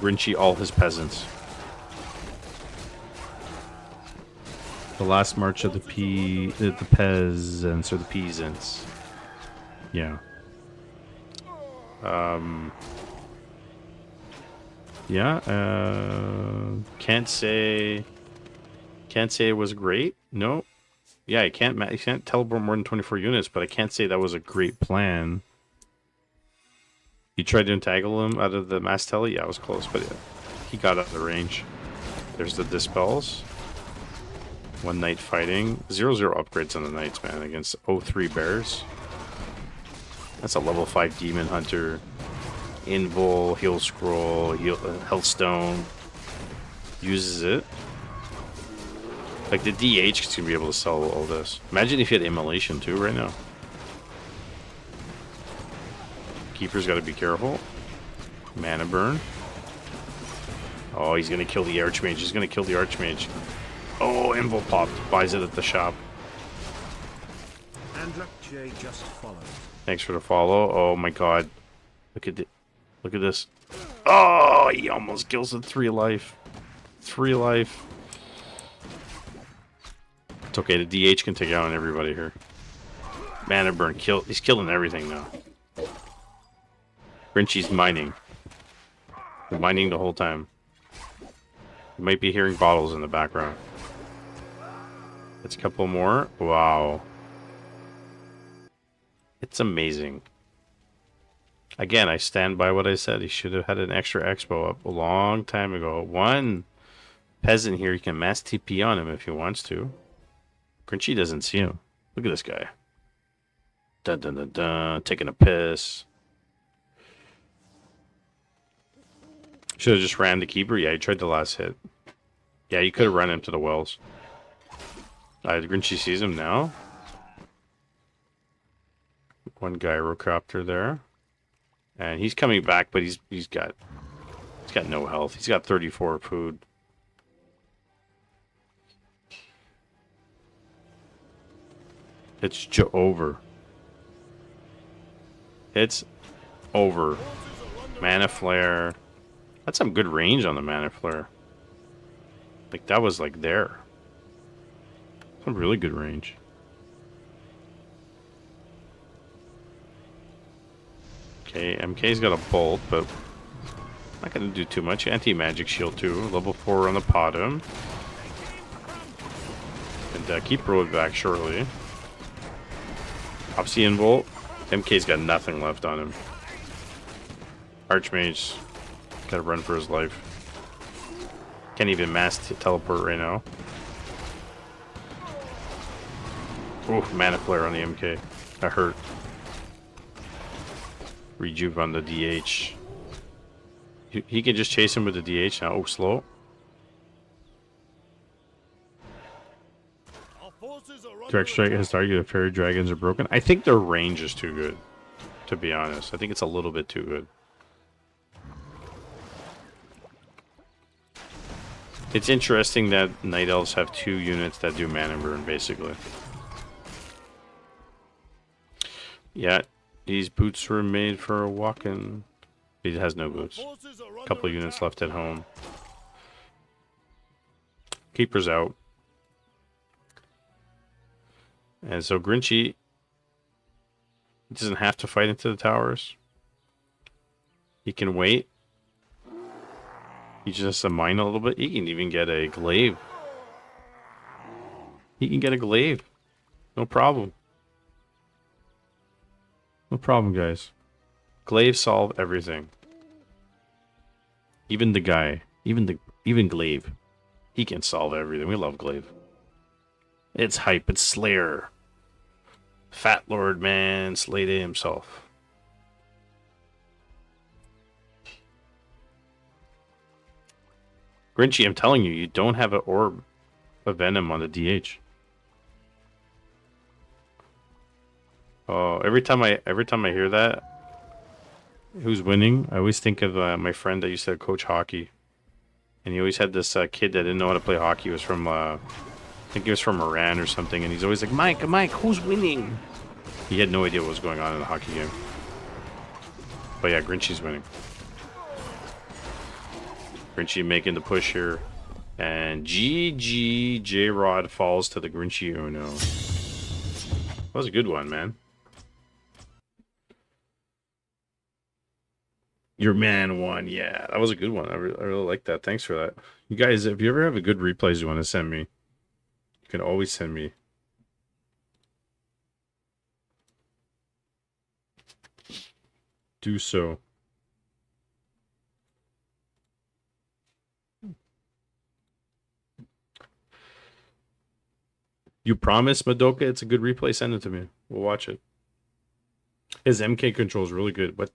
S2: Grinchy all his peasants. The last march of the peasants, or the peasants. Yeah. Yeah, can't say it was great. No. Yeah, I can't teleport more than 24 units, but I can't say that was a great plan. You tried to entangle him out of the mass tele? Yeah, it was close, but yeah, he got out of the range. There's the Dispels. One knight fighting. 0/0 upgrades on the knights, man, against 03 bears. That's a level 5 demon hunter. Invul, heal scroll, healthstone. Uses it. Like the DH is gonna be able to sell all this. Imagine if you had immolation too right now. Keeper's got to be careful. Mana burn. Oh, he's gonna kill the Archmage. He's gonna kill the Archmage. Oh, Invul popped. Buys it at the shop.
S3: And Luck J just followed.
S2: Thanks for the follow. Oh my god. Look at this. Oh, he almost kills it. 3 life. 3 life. It's okay. The DH can take out everybody here. Mana burn. He's killing everything now. Grinchy's mining. They're mining the whole time. You might be hearing bottles in the background. It's a couple more. Wow. It's amazing. Again, I stand by what I said. He should have had an extra expo up a long time ago. One peasant here, you can mass TP on him if he wants to. Grinchy doesn't see him. Look at this guy. Dun dun dun dun. Taking a piss. Should have just ran the keeper. Yeah, he tried the last hit. Yeah, you could have run him to the wells. Grinchy sees him now. One gyrocopter there. And he's coming back, but he's got no health. He's got 34 food. It's over. It's over. Mana Flare. That's some good range on the Mana Flare. Like, that was, like, there. Some really good range. Okay, MK's got a bolt, but not gonna do too much. Anti-magic shield too. Level 4 on the Potom. And keep rolling back shortly. Obsidian Bolt. MK's got nothing left on him. Archmage gotta run for his life. Can't even mass teleport right now. Oof, Mana Flare on the MK. That hurt. Rejuve on the DH. He can just chase him with the DH now. Oh, slow.
S4: Our forces are under
S2: Direct strike has targeted fairy dragons are broken. I think their range is too good, to be honest. I think it's a little bit too good. It's interesting that Night Elves have 2 units that do mana burn, basically. Yeah, these boots were made for walking. He has no boots. A couple units left at home. Keeper's out. And so Grinchy doesn't have to fight into the towers. He can wait. He just has to mine a little bit. He can even get a glaive. He can get a glaive. No problem. No problem, guys. Glaive solve everything. Even the guy. Even Glaive. He can solve everything. We love Glaive. It's hype. It's Slayer. Fat Lord, man. Slayed it himself. Grinchy, I'm telling you, you don't have an orb of venom on the DH. Oh, every time I hear that, who's winning? I always think of my friend that used to coach hockey, and he always had this kid that didn't know how to play hockey. He was from I think he was from Iran or something, and he's always like, Mike, who's winning? He had no idea what was going on in the hockey game. But yeah, Grinchy's winning. Grinchy making the push here. And GG, J-Rod falls to the Grinchy Uno. That was a good one, man. Your man won. Yeah, that was a good one. I really like that. Thanks for that. You guys, if you ever have a good replays you want to send me, you can always send me. Do so. You promise, Madoka, it's a good replay? Send it to me. We'll watch it. His MK control is really good, but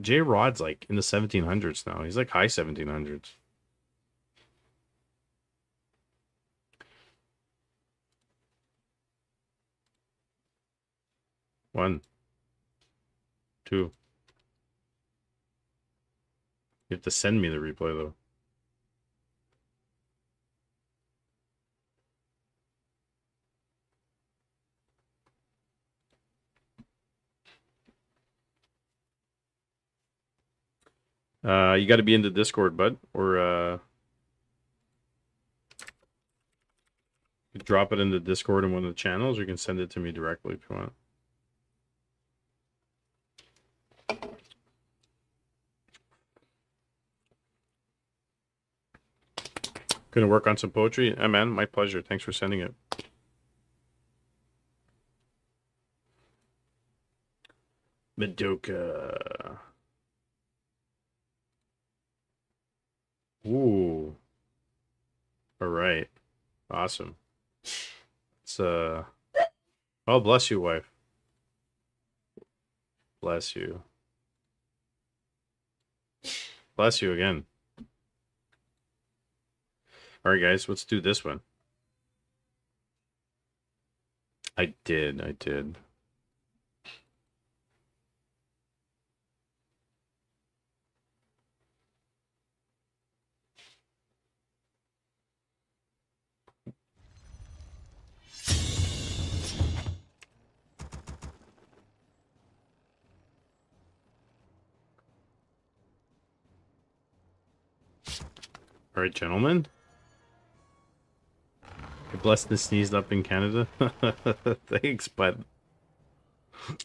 S2: J Rod's like in the 1700s now. He's like high 1700s. One, two. You have to send me the replay though. You got to be in the Discord, bud, or you drop it in the Discord in one of the channels, or you can send it to me directly if you want. Gonna work on some poetry? Yeah, man, my pleasure. Thanks for sending it. Madoka. Ooh. All right. Awesome. Let's oh, bless you, wife. Bless you. Bless you again. All right, guys, let's do this one. I did. All right, gentlemen. I blessed and sneezed up in Canada. Thanks, bud.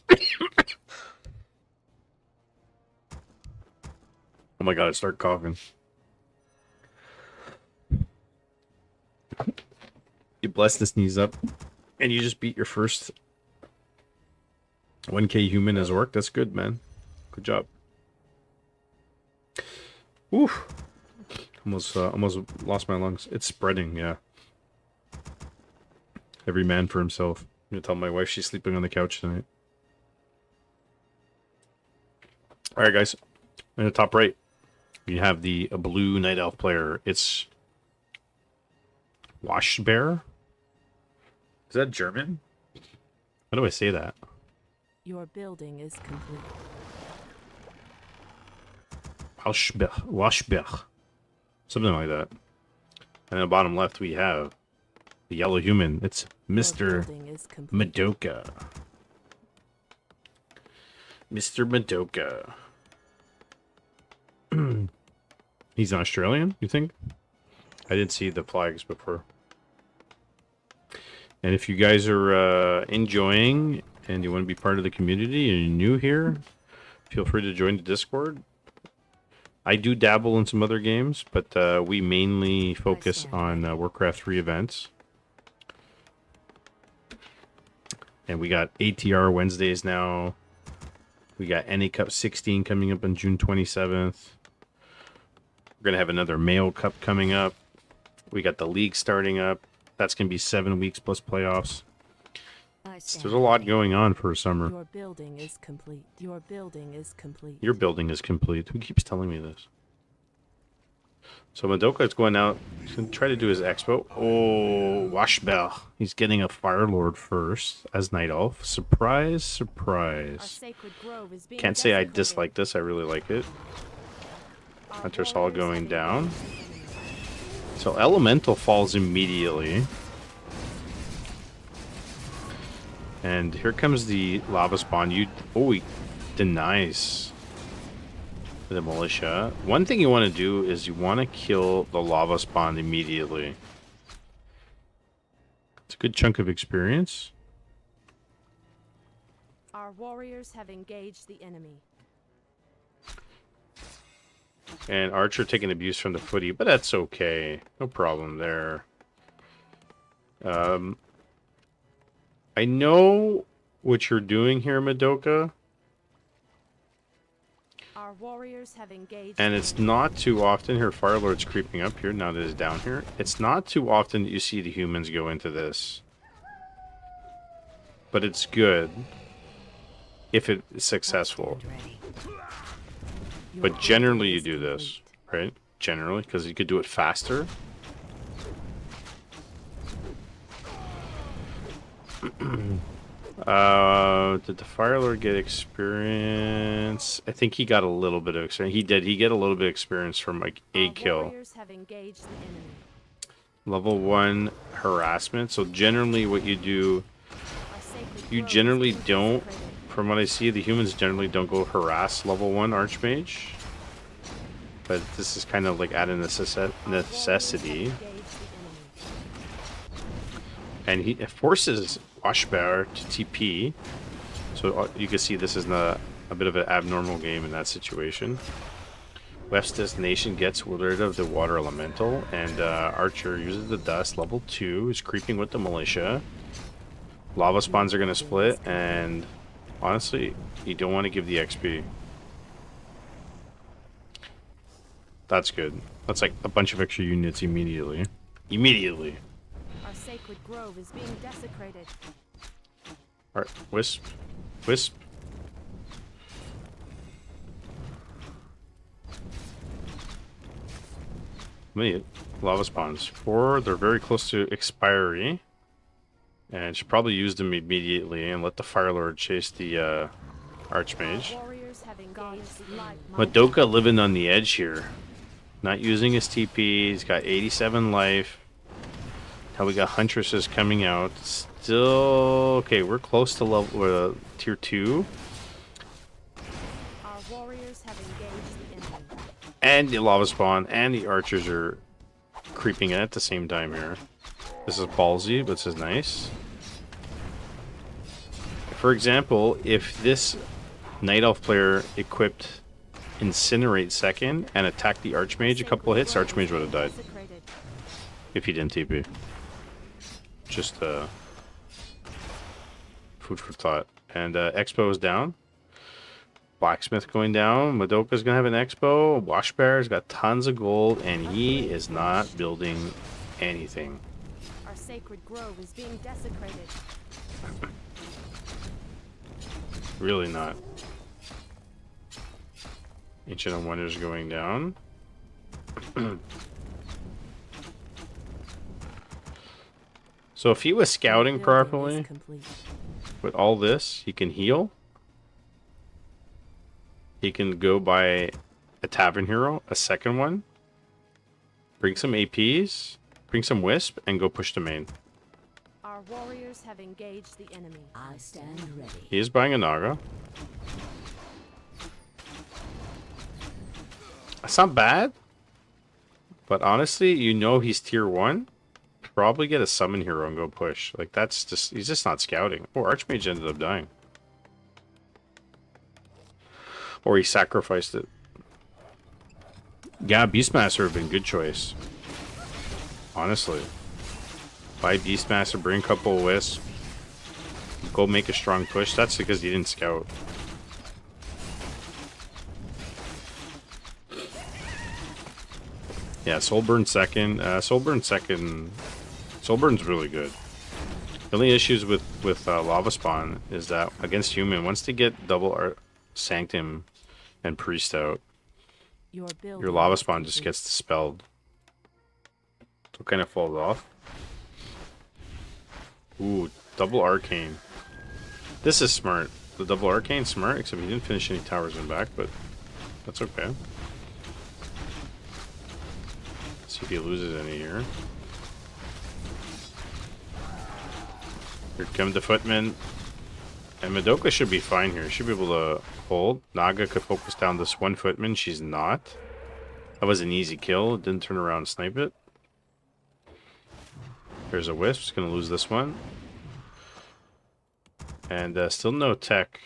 S2: Oh my god, I start coughing. You blessed and sneeze up, and you just beat your first 1K human as orc. That's good, man. Good job. Oof. Almost lost my lungs. It's spreading, yeah. Every man for himself. I'm gonna tell my wife she's sleeping on the couch tonight. Alright, guys. In the top right, you have the blue Night Elf player. It's Washbear. Is that German? How do I say that?
S5: Your building is complete.
S2: Washbear. Something like that. And in the bottom left, we have the yellow human. It's Mr. Madoka. Mr. Madoka. He's an Australian, you think? I didn't see the flags before. And if you guys are enjoying and you want to be part of the community and you're new here, feel free to join the Discord. I do dabble in some other games, but we mainly focus on Warcraft 3 events. And we got ATR Wednesdays now. We got NA Cup 16 coming up on June 27th. We're going to have another Mayo Cup coming up. We got the league starting up. That's going to be 7 weeks plus playoffs. So there's a lot going on for summer.
S5: Your building is complete. Your building is complete.
S2: Your building is complete. Who keeps telling me this? So Madoka is going out. He's going to try to do his expo. Oh, Washbell. He's getting a Fire Lord first as Night Elf. Surprise, surprise. Can't say I dislike this. I really like it. Hunter's Hall going down. So Elemental falls immediately. And here comes the lava spawn. He denies the militia. One thing you want to do is you want to kill the lava spawn immediately. It's a good chunk of experience.
S5: Our warriors have engaged the enemy.
S2: And Archer taking abuse from the footy, but that's okay. No problem there. I know what you're doing here, Madoka.
S5: Our warriors have engaged.
S2: And it's not too often here. Firelord's creeping up here now that it's down here. It's not too often that you see the humans go into this. But it's good if it's successful. But generally you do this, right? Generally, because you could do it faster. Did the Firelord get experience? I think he got a little bit of experience. He did. He get a little bit of experience from like a kill. Level 1 harassment. So generally what you do, you generally don't, from what I see, the humans generally don't go harass level 1 Archmage. But this is kind of like at a necessity. And he forces Washbear to TP. So you can see this is a bit of an abnormal game in that situation. West's Nation gets rid of the water elemental, and Archer uses the dust. Level 2 is creeping with the militia. Lava spawns are going to split, and honestly, you don't want to give the XP. That's good. That's like a bunch of extra units immediately. Immediately.
S5: sacred grove is being desecrated.
S2: Alright, wisp. Wisp. Wait, lava spawns. 4, they're very close to expiry. And should probably use them immediately and let the Fire Lord chase the Archmage.
S5: Warriors have engaged the enemy.
S2: Madoka living on the edge here. Not using his TP. He's got 87 life. Now we got Huntresses coming out. Still... Okay, we're close to level tier 2.
S5: Our warriors have engaged the enemy.
S2: And the lava spawn and the archers are creeping in at the same time here. This is ballsy, but this is nice. For example, if this Night Elf player equipped Incinerate second and attacked the Archmage a couple of hits, Archmage would have died.
S5: Desecrated.
S2: If he didn't TP. Just food for thought. And Expo is down. Blacksmith going down. Madoka's gonna have an Expo. Washbear's got tons of gold, and he is not building anything.
S5: Our sacred grove is being desecrated.
S2: Really not. Ancient of Wonders going down. So if he was scouting
S5: Building is
S2: properly,
S5: complete.
S2: with all this, he can heal. He can go buy a Tavern Hero, a second one. Bring some APs, bring some Wisp, and go push the main.
S5: Our warriors have engaged the enemy.
S6: I stand ready.
S2: He is buying a Naga. That's not bad. But honestly, you know he's tier 1. Probably get a summon hero and go push. Like, that's just... He's just not scouting. Oh, Archmage ended up dying. Or he sacrificed it. Yeah, Beastmaster would have been a good choice. Honestly. Buy Beastmaster, bring a couple of Wisps. Go make a strong push. That's because he didn't scout. Yeah, Soulburn second. Soulburn's really good. The only issues with Lava Spawn is that against human, once they get double Sanctum and Priest out,
S5: Your
S2: your Lava Spawn just gets dispelled. So it kind of falls off. Ooh, double Arcane. This is smart. The double Arcane smart, except he didn't finish any towers in back, but that's okay. See if he loses any here. Here come the footmen. And Madoka should be fine here. Should be able to hold. Naga could focus down this one footman. She's not. That was an easy kill. Didn't turn around and snipe it. There's a Wisp. It's going to lose this one. And still no tech.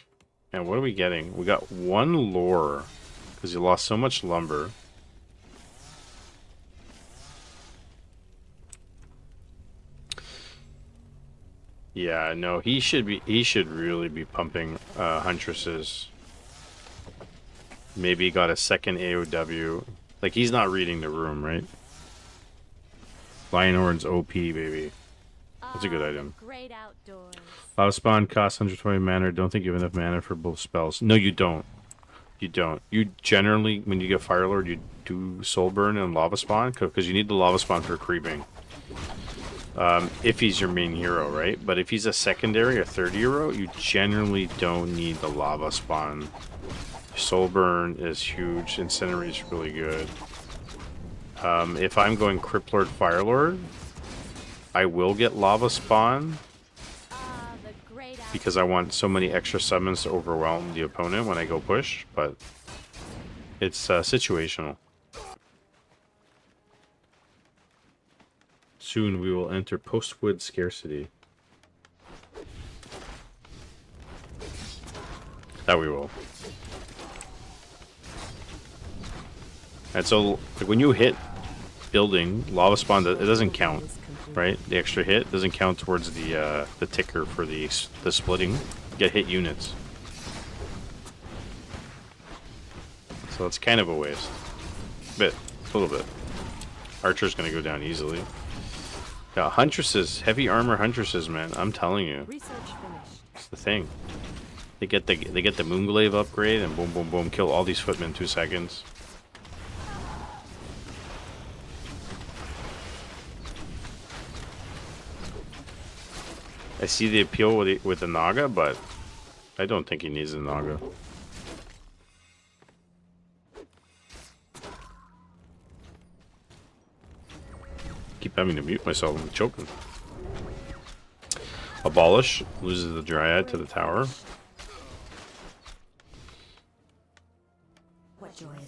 S2: And what are we getting? We got one lore. Because you lost so much lumber. Yeah, no, he should really be pumping Huntresses. Maybe he got a second AOW. Like, he's not reading the room, right? Lionhorn's OP, baby. That's a good item.
S5: Great outdoors.
S2: Lava Spawn costs 120 mana. Don't think you have enough mana for both spells. No, you don't. You don't. You generally, when you get Fire Lord, you do Soulburn and Lava Spawn, because you need the Lava Spawn for creeping. If he's your main hero, right? But if he's a secondary or third hero, you generally don't need the Lava Spawn. Soulburn is huge. Incinerate is really good. If I'm going Cryptlord, Firelord, I will get Lava Spawn
S5: The great
S2: because I want so many extra summons to overwhelm the opponent when I go push, but it's situational. Soon we will enter post-wood scarcity. That we will. And so, like, when you hit building, Lava Spawn, it doesn't count, right? The extra hit doesn't count towards the ticker for the splitting. You get hit units. So it's kind of a waste. A little bit. Archer's gonna go down easily. Yeah, huntresses, heavy armor huntresses, man. I'm telling you,
S5: Research finished.
S2: it's the thing. They get the Moonglaive upgrade and boom, boom, boom, kill all these footmen in 2 seconds. I see the appeal with the Naga, but I don't think he needs the Naga. Keep having to mute myself. I'm choking. Abolish loses the Dryad to the tower.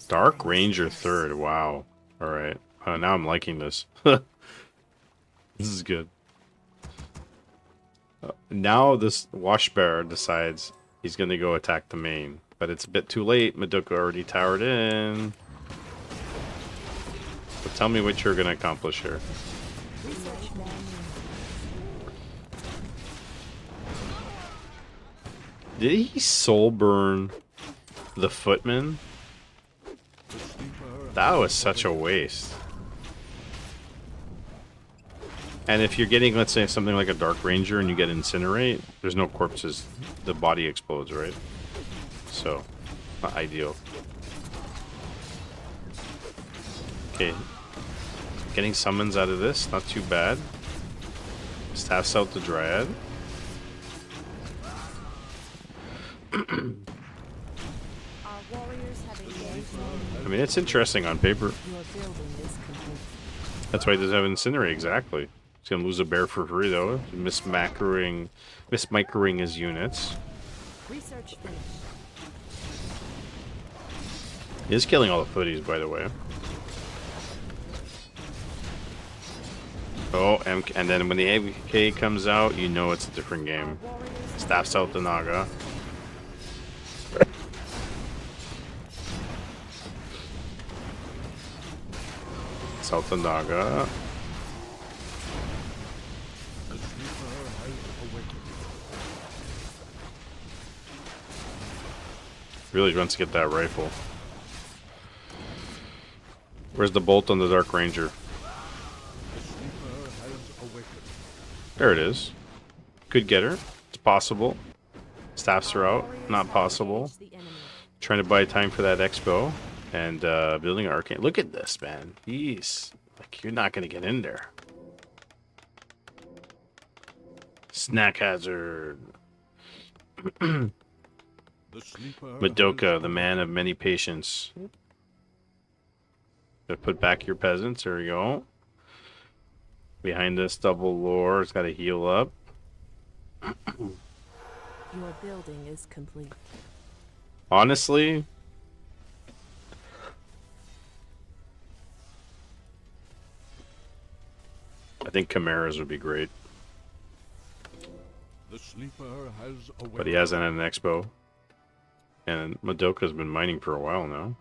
S2: Dark Ranger third. Wow. All right. Now I'm liking this. This is good. Now this Washbearer decides he's going to go attack the main, but it's a bit too late. Madoka already towered in. So tell me what you're going to accomplish here. Did he soul burn the footman? That was such a waste. And if you're getting, let's say, something like a Dark Ranger and you get Incinerate, there's no corpses. The body explodes, right? So, not ideal. Okay. Getting summons out of this, not too bad. Staffs out the Dryad.
S5: Our warriors have engaged.
S2: I mean, it's interesting on paper.
S5: Your building is complete.
S2: That's why he doesn't have Incinerate, exactly. He's gonna lose a bear for free, though. Mismicroing his units.
S5: Research finished.
S2: He is killing all the footies, by the way. Oh, and then when the AK comes out, you know it's a different game. Staffs out the Naga. South the Naga. Really wants to get that rifle. Where's the bolt on the Dark Ranger? There it is. Could get her. It's possible. Staffs are out. Not possible. Trying to buy time for that expo. And building an arcane. Look at this, man. Jeez. Like, you're not going to get in there. Snack hazard. Madoka, the man of many patience. Gonna put back your peasants. There we go. Behind this double lore, it's got to heal up.
S5: Your building is complete.
S2: Honestly, I think Chimeras would be great.
S4: The sleeper has
S2: But he hasn't had an expo. And Madoka's been mining for a while now.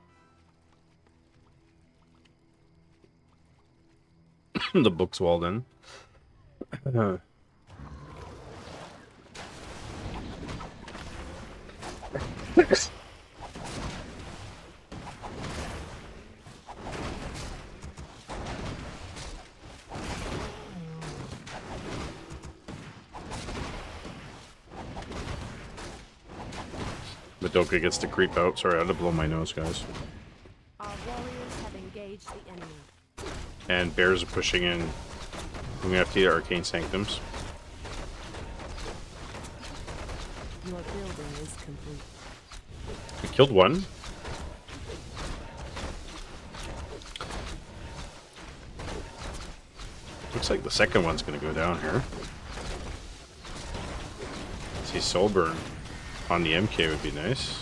S2: The book's well done. Madoka gets to creep out. Sorry, I had to blow my nose, guys.
S5: Our warriors have engaged the enemy.
S2: And bears are pushing in. We have to get Arcane Sanctums.
S5: Your building is complete.
S2: We killed one. Looks like the second one's going to go down here. See, Soulburn on the MK would be nice.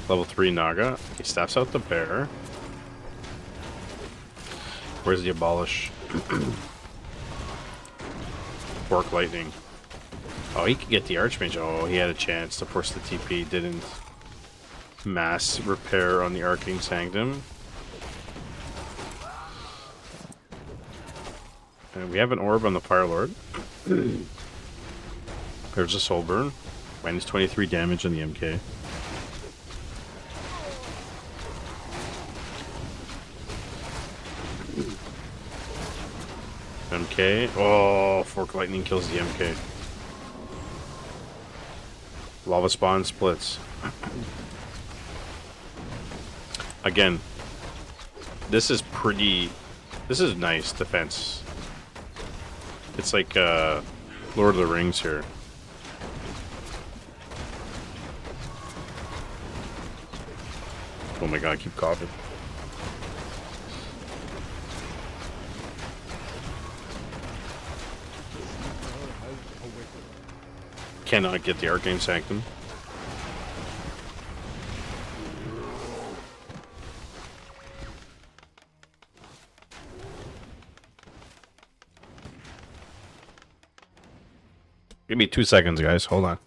S2: Level 3 Naga. He staffs out the bear. Where's the Abolish? Fork Lightning. Oh, he could get the Archmage. Oh, he had a chance to force the TP. Didn't. Mass repair on the Arcane Sanctum. And we have an orb on the Fire Lord. There's a Soul Burn. Minus 23 damage on the MK. MK. Oh, Fork Lightning kills the MK. Lava Spawn splits. Again, this is nice defense. It's like Lord of the Rings here. Oh my god, I keep coughing. Cannot get the Arcane Sanctum. Give me 2 seconds, guys. Hold on.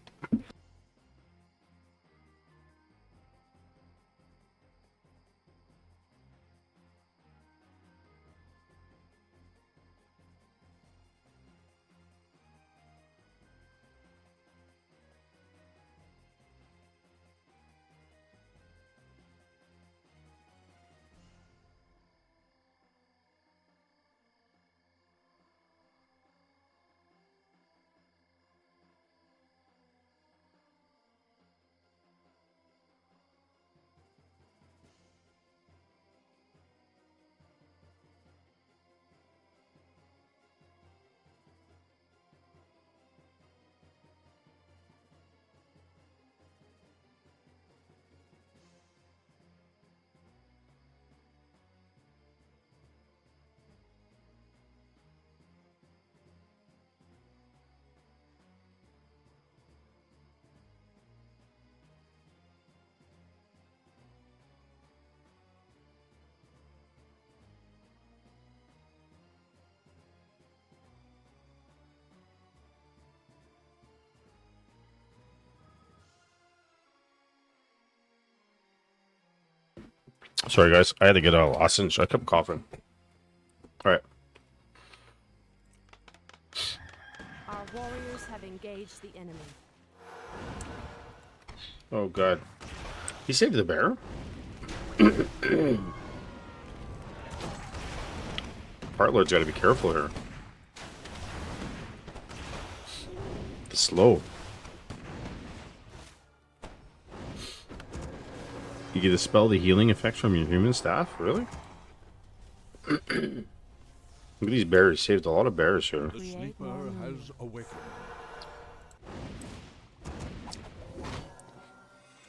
S2: Sorry, guys. I had to get a lozenge. I kept coughing. All right.
S5: Our warriors have engaged the enemy.
S2: Oh god. He saved the bear? Partlord's got to be careful here. It's slow. You get to spell the healing effects from your human staff? Really? Look at these bears. Saved a lot of bears here.
S4: The sleeper has awakened.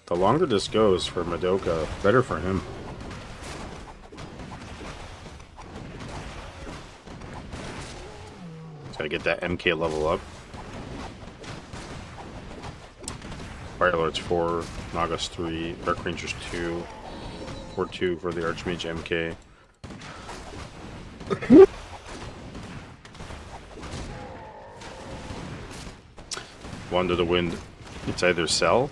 S2: The longer this goes for Madoka, better for him. Gotta get that MK level up. Fire Lords 4, Nagas 3, Dark Rangers 2, 4-2 for the Archmage MK. Wander the Wind. It's either sell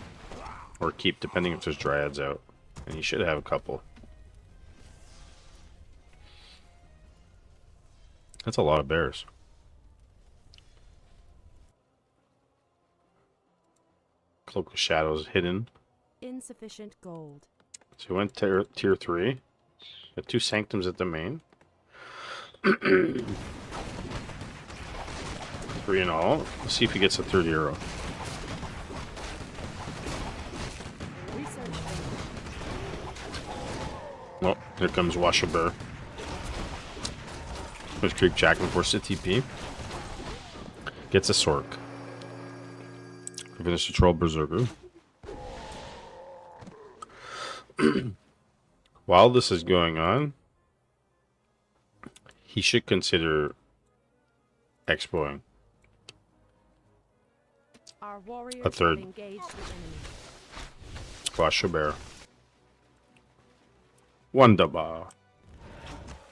S2: or keep, depending if there's Dryads out. And you should have a couple. That's a lot of bears. Cloak of Shadows hidden.
S5: Insufficient gold.
S2: So we went tier 3. Got 2 Sanctums at the main. 3 in all. Let's see if he gets a third hero.
S5: Research failed.
S2: Well, here comes Washabear. There's Creek Jackman for TP. Gets a Sork. Finish the Troll Berserker. While this is going on, he should consider expoing.
S5: Our warriors
S2: A third.
S5: have engaged the enemy.
S2: Washabear. Wonderbar.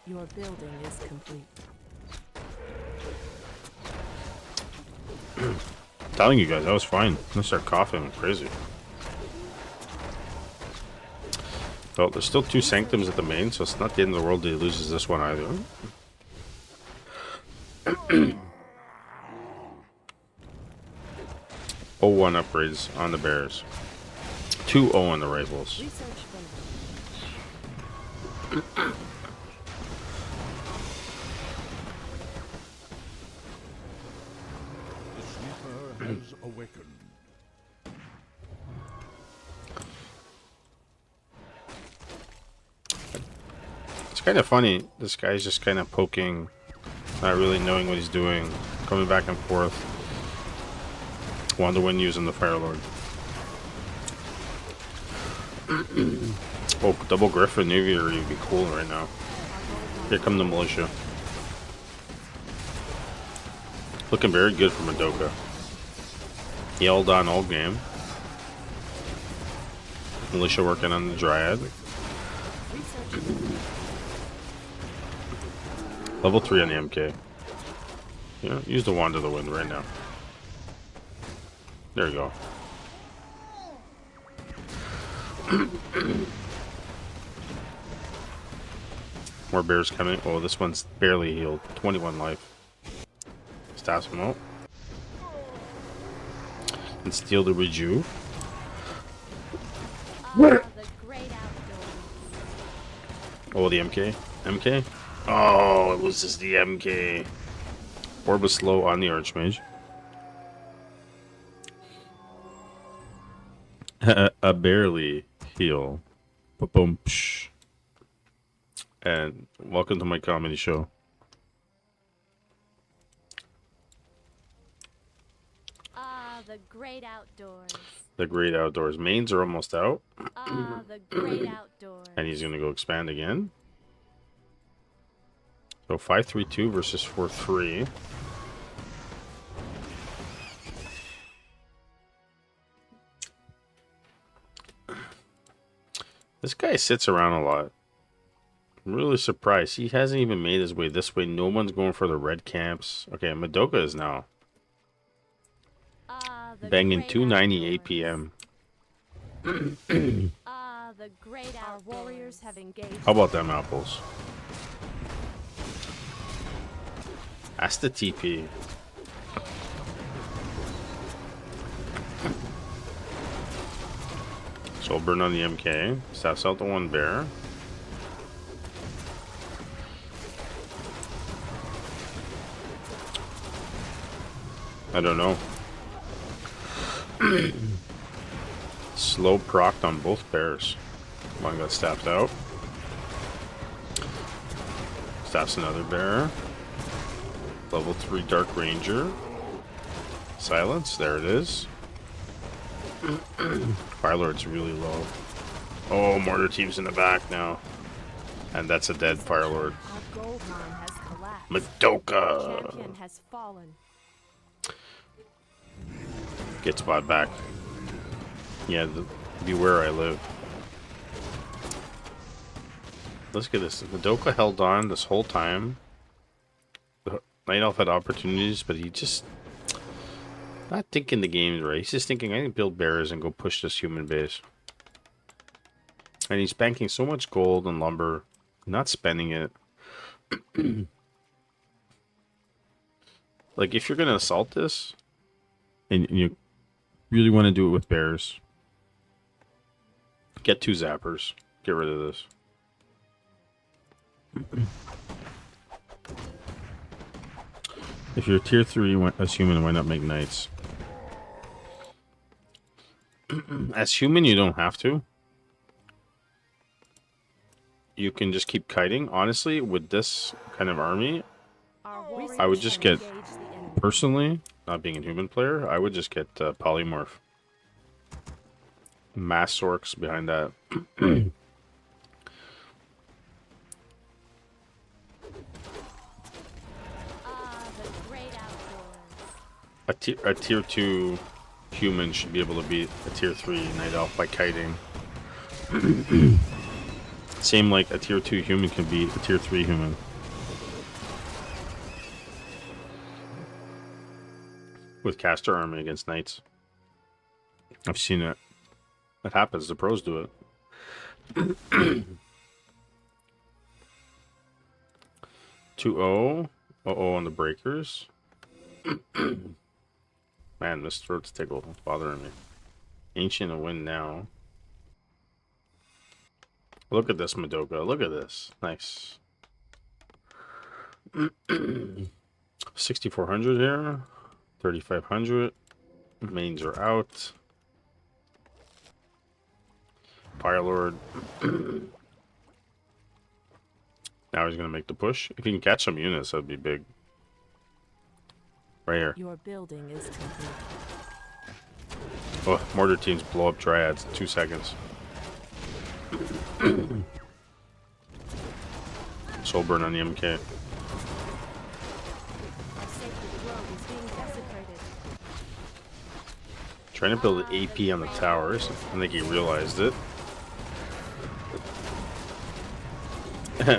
S5: Your building is complete.
S2: Telling you guys, I was fine. I'm gonna start coughing crazy. Well, there's still 2 Sanctums at the main, so it's not the end of the world that he loses this one either. O1 upgrades on the Bears. 2-0 on the Rifles.
S5: Research failed.
S4: awakened.
S2: It's kind of funny. This guy's just kind of poking, not really knowing what he's doing, coming back and forth. Wonder when using the Fire Lord. Oh, double Griffin Navy would be cool right now. Here come the militia. Looking very good for Madoka. He held on all game. Militia working on the Dryad. Level 3 on the MK. Yeah, use the Wand of the Wind right now. There you go. More bears coming. Oh, this one's barely healed. 21 life. Stabs him out. And steal the Reju.
S5: The great outdoors.
S2: Oh, the MK. MK? Oh, it was just the MK. Orb was slow on the Archmage. A barely heal. Ba-boom. Psh. And welcome to my comedy show.
S5: The great outdoors.
S2: The great outdoors. Mains are almost out.
S5: The great outdoors.
S2: And he's going to go expand again. So 5-3-2 versus 4-3. This guy sits around a lot. I'm really surprised. He hasn't even made his way this way. No one's going for the red camps. Okay, Madoka is now. Banging 2:98 p.m.
S5: The great our warriors have engaged.
S2: How about them apples? That's the TP. Soul burn on the MK. Staffs out the one bear. I don't know. Slow procced on both bears. One got staffed out. Staffs another bear. Level 3 Dark Ranger. Silence. There it is. Firelord's really low. Oh, Mortar Team's in the back now. And that's a dead Firelord.
S5: Our gold mine has collapsed.
S2: Madoka!
S5: Champion has fallen.
S2: Get spot back. Yeah, beware I live. Let's get this. Madoka held on this whole time. The Night Elf had opportunities, but he just not thinking the game's right. He's just thinking, I can build bears and go push this human base. And he's banking so much gold and lumber, not spending it. Like, if you're gonna assault this, and you really want to do it with bears, get 2 zappers. Get rid of this. If you're tier 3 as human, why not make knights? As human, you don't have to. You can just keep kiting. Honestly, with this kind of army, I would just get, personally, not being a human player, I would just get polymorph. Mass orcs behind that. A tier 2 human should be able to beat a tier 3 Night Elf by kiting. Same like a tier 2 human can beat a tier 3 human. With caster army against knights. I've seen it. It happens. The pros do it. 2-0. Uh-oh on the breakers. Man, this throat's tickle bothering me. Ancient a win now. Look at this, Madoka. Look at this. Nice. 6,400 here. 3,500. Mains are out. Firelord. Now he's gonna make the push. If he can catch some units, that'd be big. Right here.
S5: Your building is complete.
S2: Oh, mortar teams blow up dryads in 2 seconds. Soul burn on the MK.
S5: Our sacred grove is being desecrated.
S2: Trying to build an AP on the towers. I think he realized it.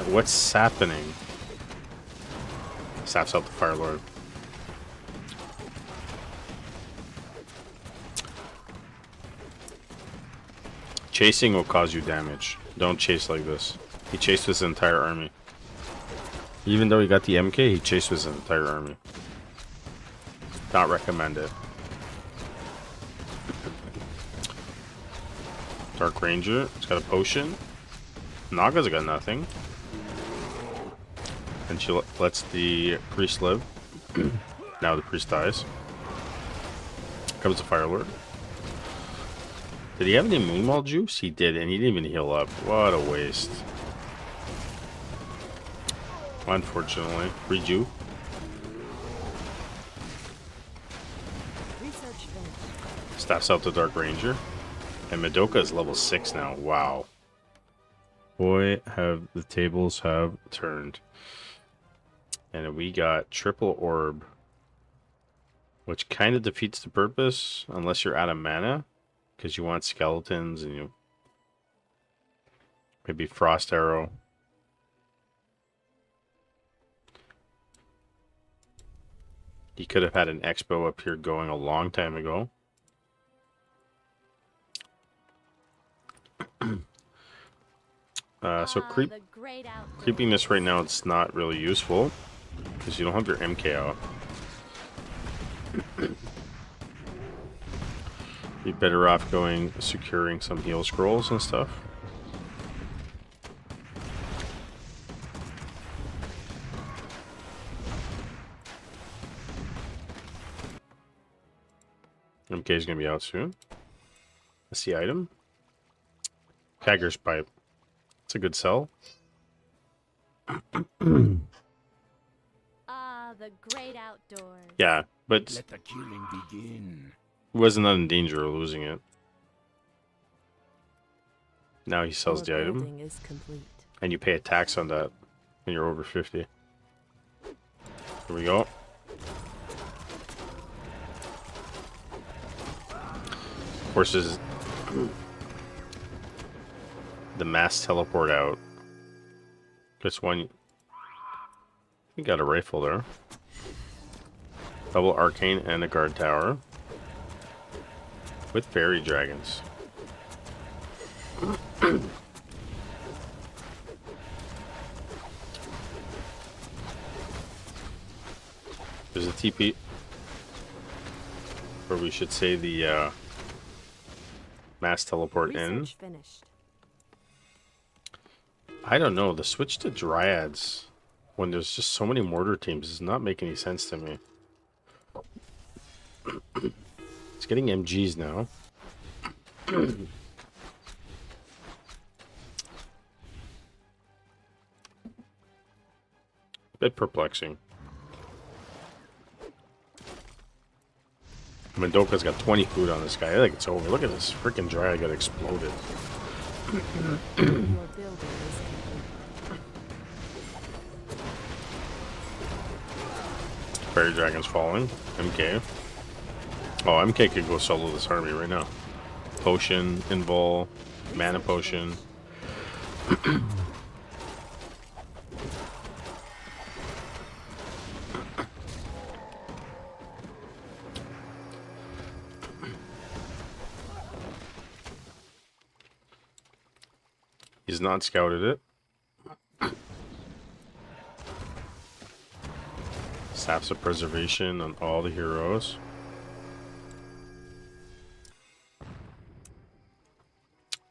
S2: What's happening? Saps out the Firelord. Chasing will cause you damage. Don't chase like this. He chased his entire army. Even though he got the MK, he chased his entire army. Not recommended. Dark Ranger, it's got a potion. Naga's got nothing. And she lets the priest live. Now the priest dies. Comes the Firelord. Did he have any Moonwall juice? He did, and he didn't even heal up. What a waste. Unfortunately. Reju.
S5: Research finished.
S2: Staffs out the Dark Ranger. And Madoka is level 6 now. Wow. Boy, have the tables have turned. And we got triple orb. Which kind of defeats the purpose. Unless you're out of mana. Because you want skeletons and you... Maybe Frost Arrow. He could have had an Expo up here going a long time ago. So creeping this right now, it's not really useful. Because you don't have your MK out. Be better off going securing some heal scrolls and stuff. MK is going to be out soon. That's the item. Hagger's Pipe. It's a good sell.
S5: The great outdoors.
S2: Yeah, but
S1: Let the killing begin.
S2: he wasn't in danger of losing it. Now he sells
S5: Your
S2: the item.
S5: building is complete.
S2: And you pay a tax on that when you're over 50. Here we go. Forces the mass teleport out. Just one. You got a rifle there. Double arcane and a guard tower. With fairy dragons. There's a TP. Or we should say the mass teleport in.
S5: Research finished.
S2: I don't know. The switch to dryads when there's just so many mortar teams does not make any sense to me. It's getting MGs now. Bit perplexing. Madoka's got 20 food on this guy. I think it's over. Look at this freaking dryad got exploded.
S5: Your building is complete.
S2: Fairy dragon's falling. MK. Oh, MK could go solo this army right now. Potion, invul, mana potion. He's not scouted it. Saps of preservation on all the heroes.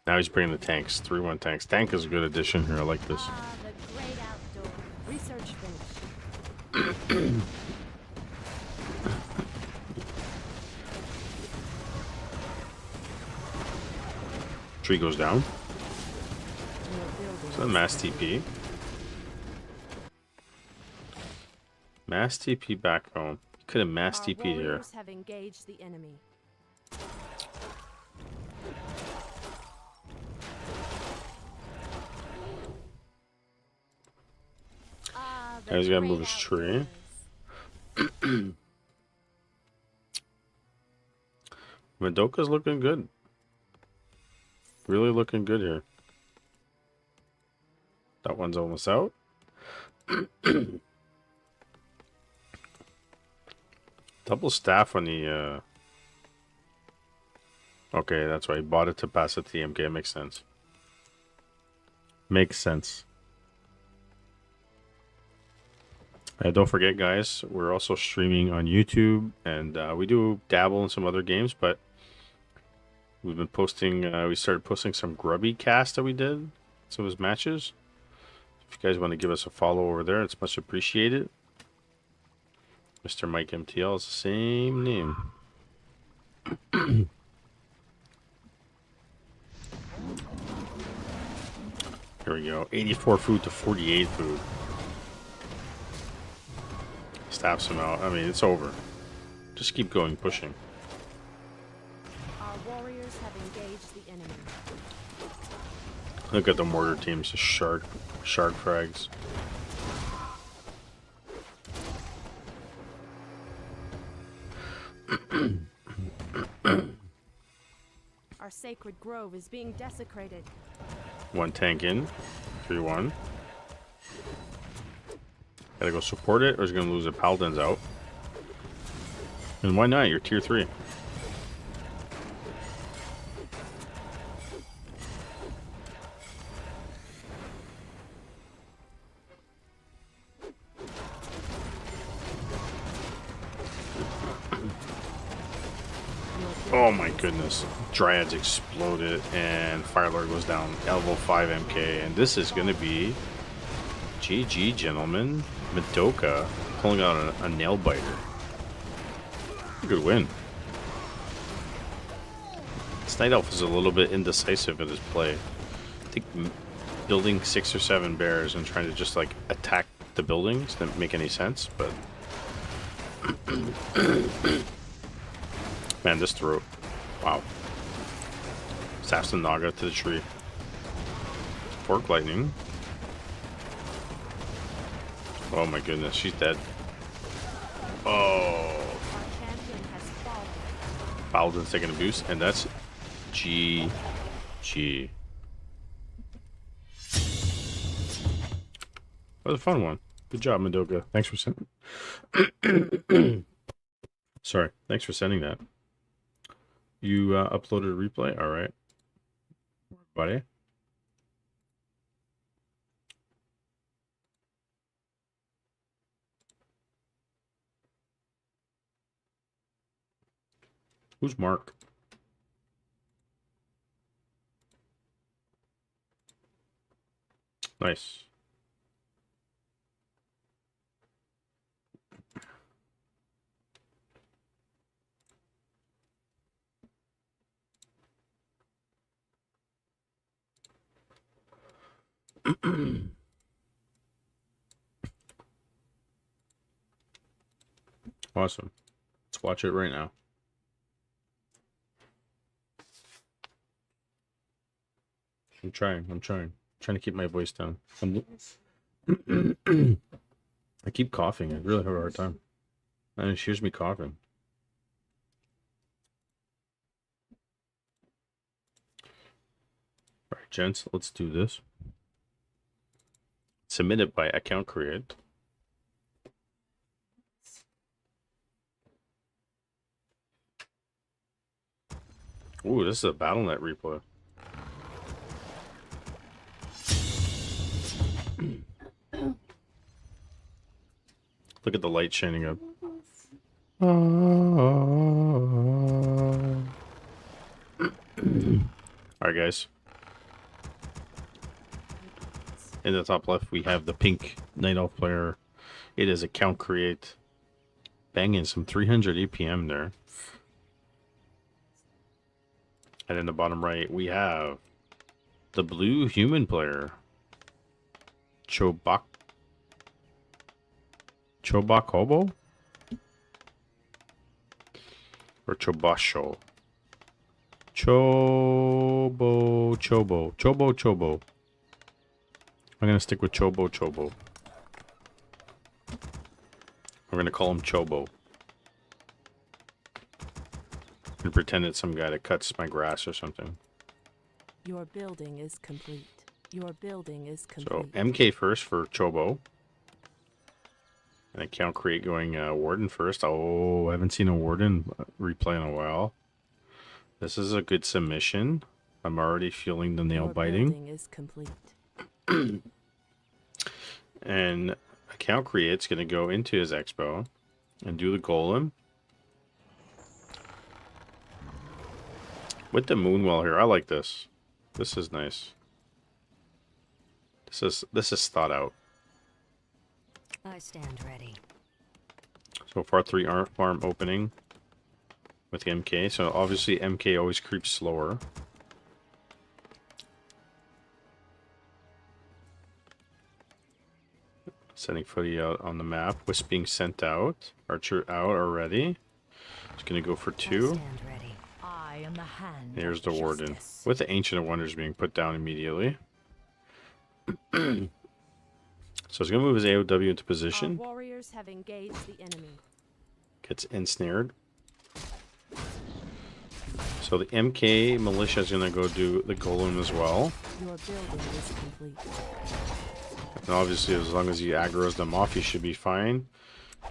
S2: Now he's bringing the tanks. 3-1 tanks. Tank is a good addition here. I like this.
S5: The great outdoors. Research finished.
S2: Tree goes down.
S5: Your building
S2: Is that mass TP? Mass TP back home. Could have mass
S5: Our
S2: TP here.
S5: warriors have engaged the enemy. Ah, the
S2: Now he's gotta
S5: great
S2: move his tree.
S5: outdoors.
S2: Madoka's looking good. Really looking good here. That one's almost out. Double staff on the okay, that's right. He bought it to pass it to TMK. It makes sense. Makes sense. Don't forget, guys, we're also streaming on YouTube, and we do dabble in some other games, but we've been posting, we started posting some grubby cast that we did, some of his matches. If you guys want to give us a follow over there, it's much appreciated. Mr. Mike MTL is the same name. Here we go. 84 food to 48 food. Stabs him out. I mean, it's over. Just keep going, pushing.
S5: Our warriors have engaged the enemy.
S2: Look at the mortar teams, the shark frags.
S5: Our sacred grove is being desecrated.
S2: One tank in. 3-1. Gotta go support it, or is he gonna lose it? Paladin's out. And why not? You're tier 3. Oh my goodness. Dryads exploded and Firelord goes down. Level 5 MK. And this is going to be GG, gentlemen. Madoka pulling out a nail biter. Good win. This Night Elf is a little bit indecisive in his play. I think building 6 or 7 bears and trying to just like attack the buildings doesn't make any sense, but man, this throat. Wow. Assassin Naga to the tree. Fork lightning. Oh my goodness, she's dead. Oh.
S5: Our champion has fallen.
S2: Paladin's taking a boost, and that's GG. That was a fun one. Good job, Madoka. Thanks for sending. Sorry. Thanks for sending that. You uploaded a replay? All right. Buddy. Who's Mark? Nice. Awesome. Let's watch it right now. I'm trying to keep my voice down. I keep coughing. I really have a hard time. And she hears me coughing. All right, gents, let's do this. Submitted by account create. Ooh, this is a BattleNet replay. Look at the light shining up. Alright, guys. In the top left, we have the pink Night Elf player. It is account create. Banging some 300 APM there. And in the bottom right, we have the blue human player. Chobak Hobo? Or Chobasho? Chobo. I'm gonna stick with Chobo. We're gonna call him Chobo. And pretend it's some guy that cuts my grass or something.
S5: Your building is complete. Your building is
S2: So
S5: complete.
S2: MK first for Chobo. And account create going Warden first. Oh, I haven't seen a Warden replay in a while. This is a good submission. I'm already feeling the nail
S5: Your
S2: biting.
S5: building is complete.
S2: And account create's going to go into his expo and do the golem. With the Moonwell here, I like this. This is nice. This is thought out.
S6: I stand ready.
S2: So far, 3 farm opening with MK. So obviously MK always creeps slower. Sending footy out on the map. Wisp being sent out. Archer out already. It's going to go for 2.
S6: I stand ready.
S5: I am the hand.
S2: Here's
S5: of
S2: the Warden.
S5: justice.
S2: With the Ancient of Wonders being put down immediately. So he's going to move his AOW into
S5: Our
S2: position.
S5: warriors have engaged the enemy.
S2: Gets ensnared. So the MK militia is going to go do the golem as well.
S5: Your building is complete.
S2: And obviously, as long as he aggroes them off, he should be fine.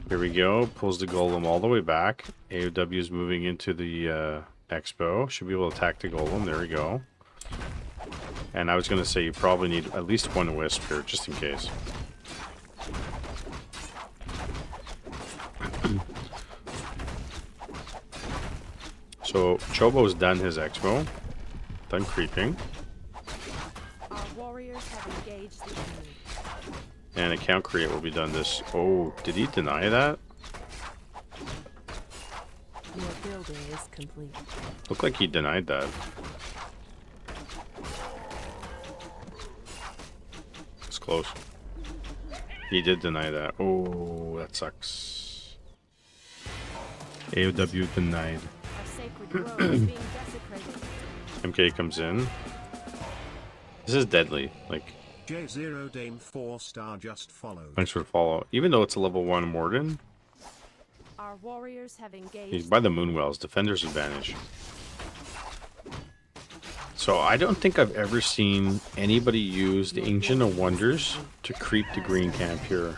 S2: Here we go. Pulls the golem all the way back. AOW is moving into the expo. Should be able to attack the golem. There we go. And I was going to say you probably need at least 1 wisp here, just in case. So Chobo's done his expo. Done creeping.
S5: Our warriors have engaged the enemy.
S2: And account create will be done this. Oh, did he deny that?
S5: Your building is complete.
S2: Looked like he denied that. It's close. He did deny that. Oh, that sucks. AOW denied.
S5: Our sacred grove is being desecrated.
S2: MK comes in. This is deadly. Like,
S3: J0 Dame 4-star just followed.
S2: thanks for the follow. Even though it's a level 1 Warden,
S5: Our warriors have engaged.
S2: he's by the Moonwells. Defender's advantage. So I don't think I've ever seen anybody use the Ancient of Wonders to creep the green camp here.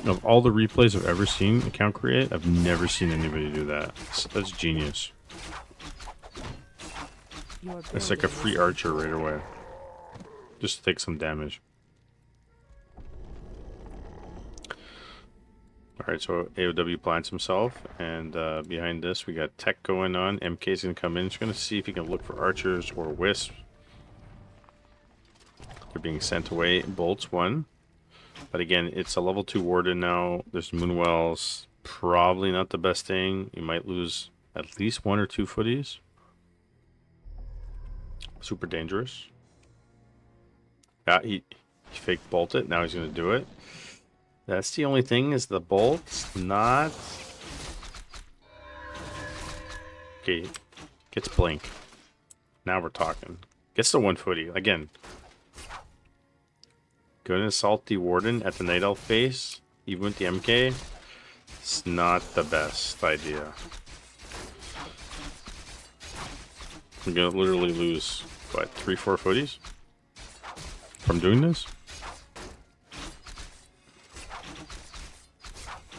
S2: Of all the replays I've ever seen account create, I've never seen anybody do that. That's genius.
S5: Your
S2: It's like a
S5: building
S2: free
S5: is
S2: archer right away. Just to take some damage. Alright, so AOW plants himself, and behind this we got tech going on. MK's gonna come in. He's gonna see if he can look for archers or wisps. They're being sent away. Bolts 1. But again, it's a level 2 Warden now. There's Moonwells. Probably not the best thing. You might lose at least 1 or 2 footies. Super dangerous. Yeah, he fake bolted. Now he's going to do it. That's the only thing, is the bolt's not... Okay, gets blink. Now we're talking. Gets the 1 footy. Again, going to assault the Warden at the Night Elf face, even with the MK, it's not the best idea. We're going to literally lose, what, 3-4 footies from doing this?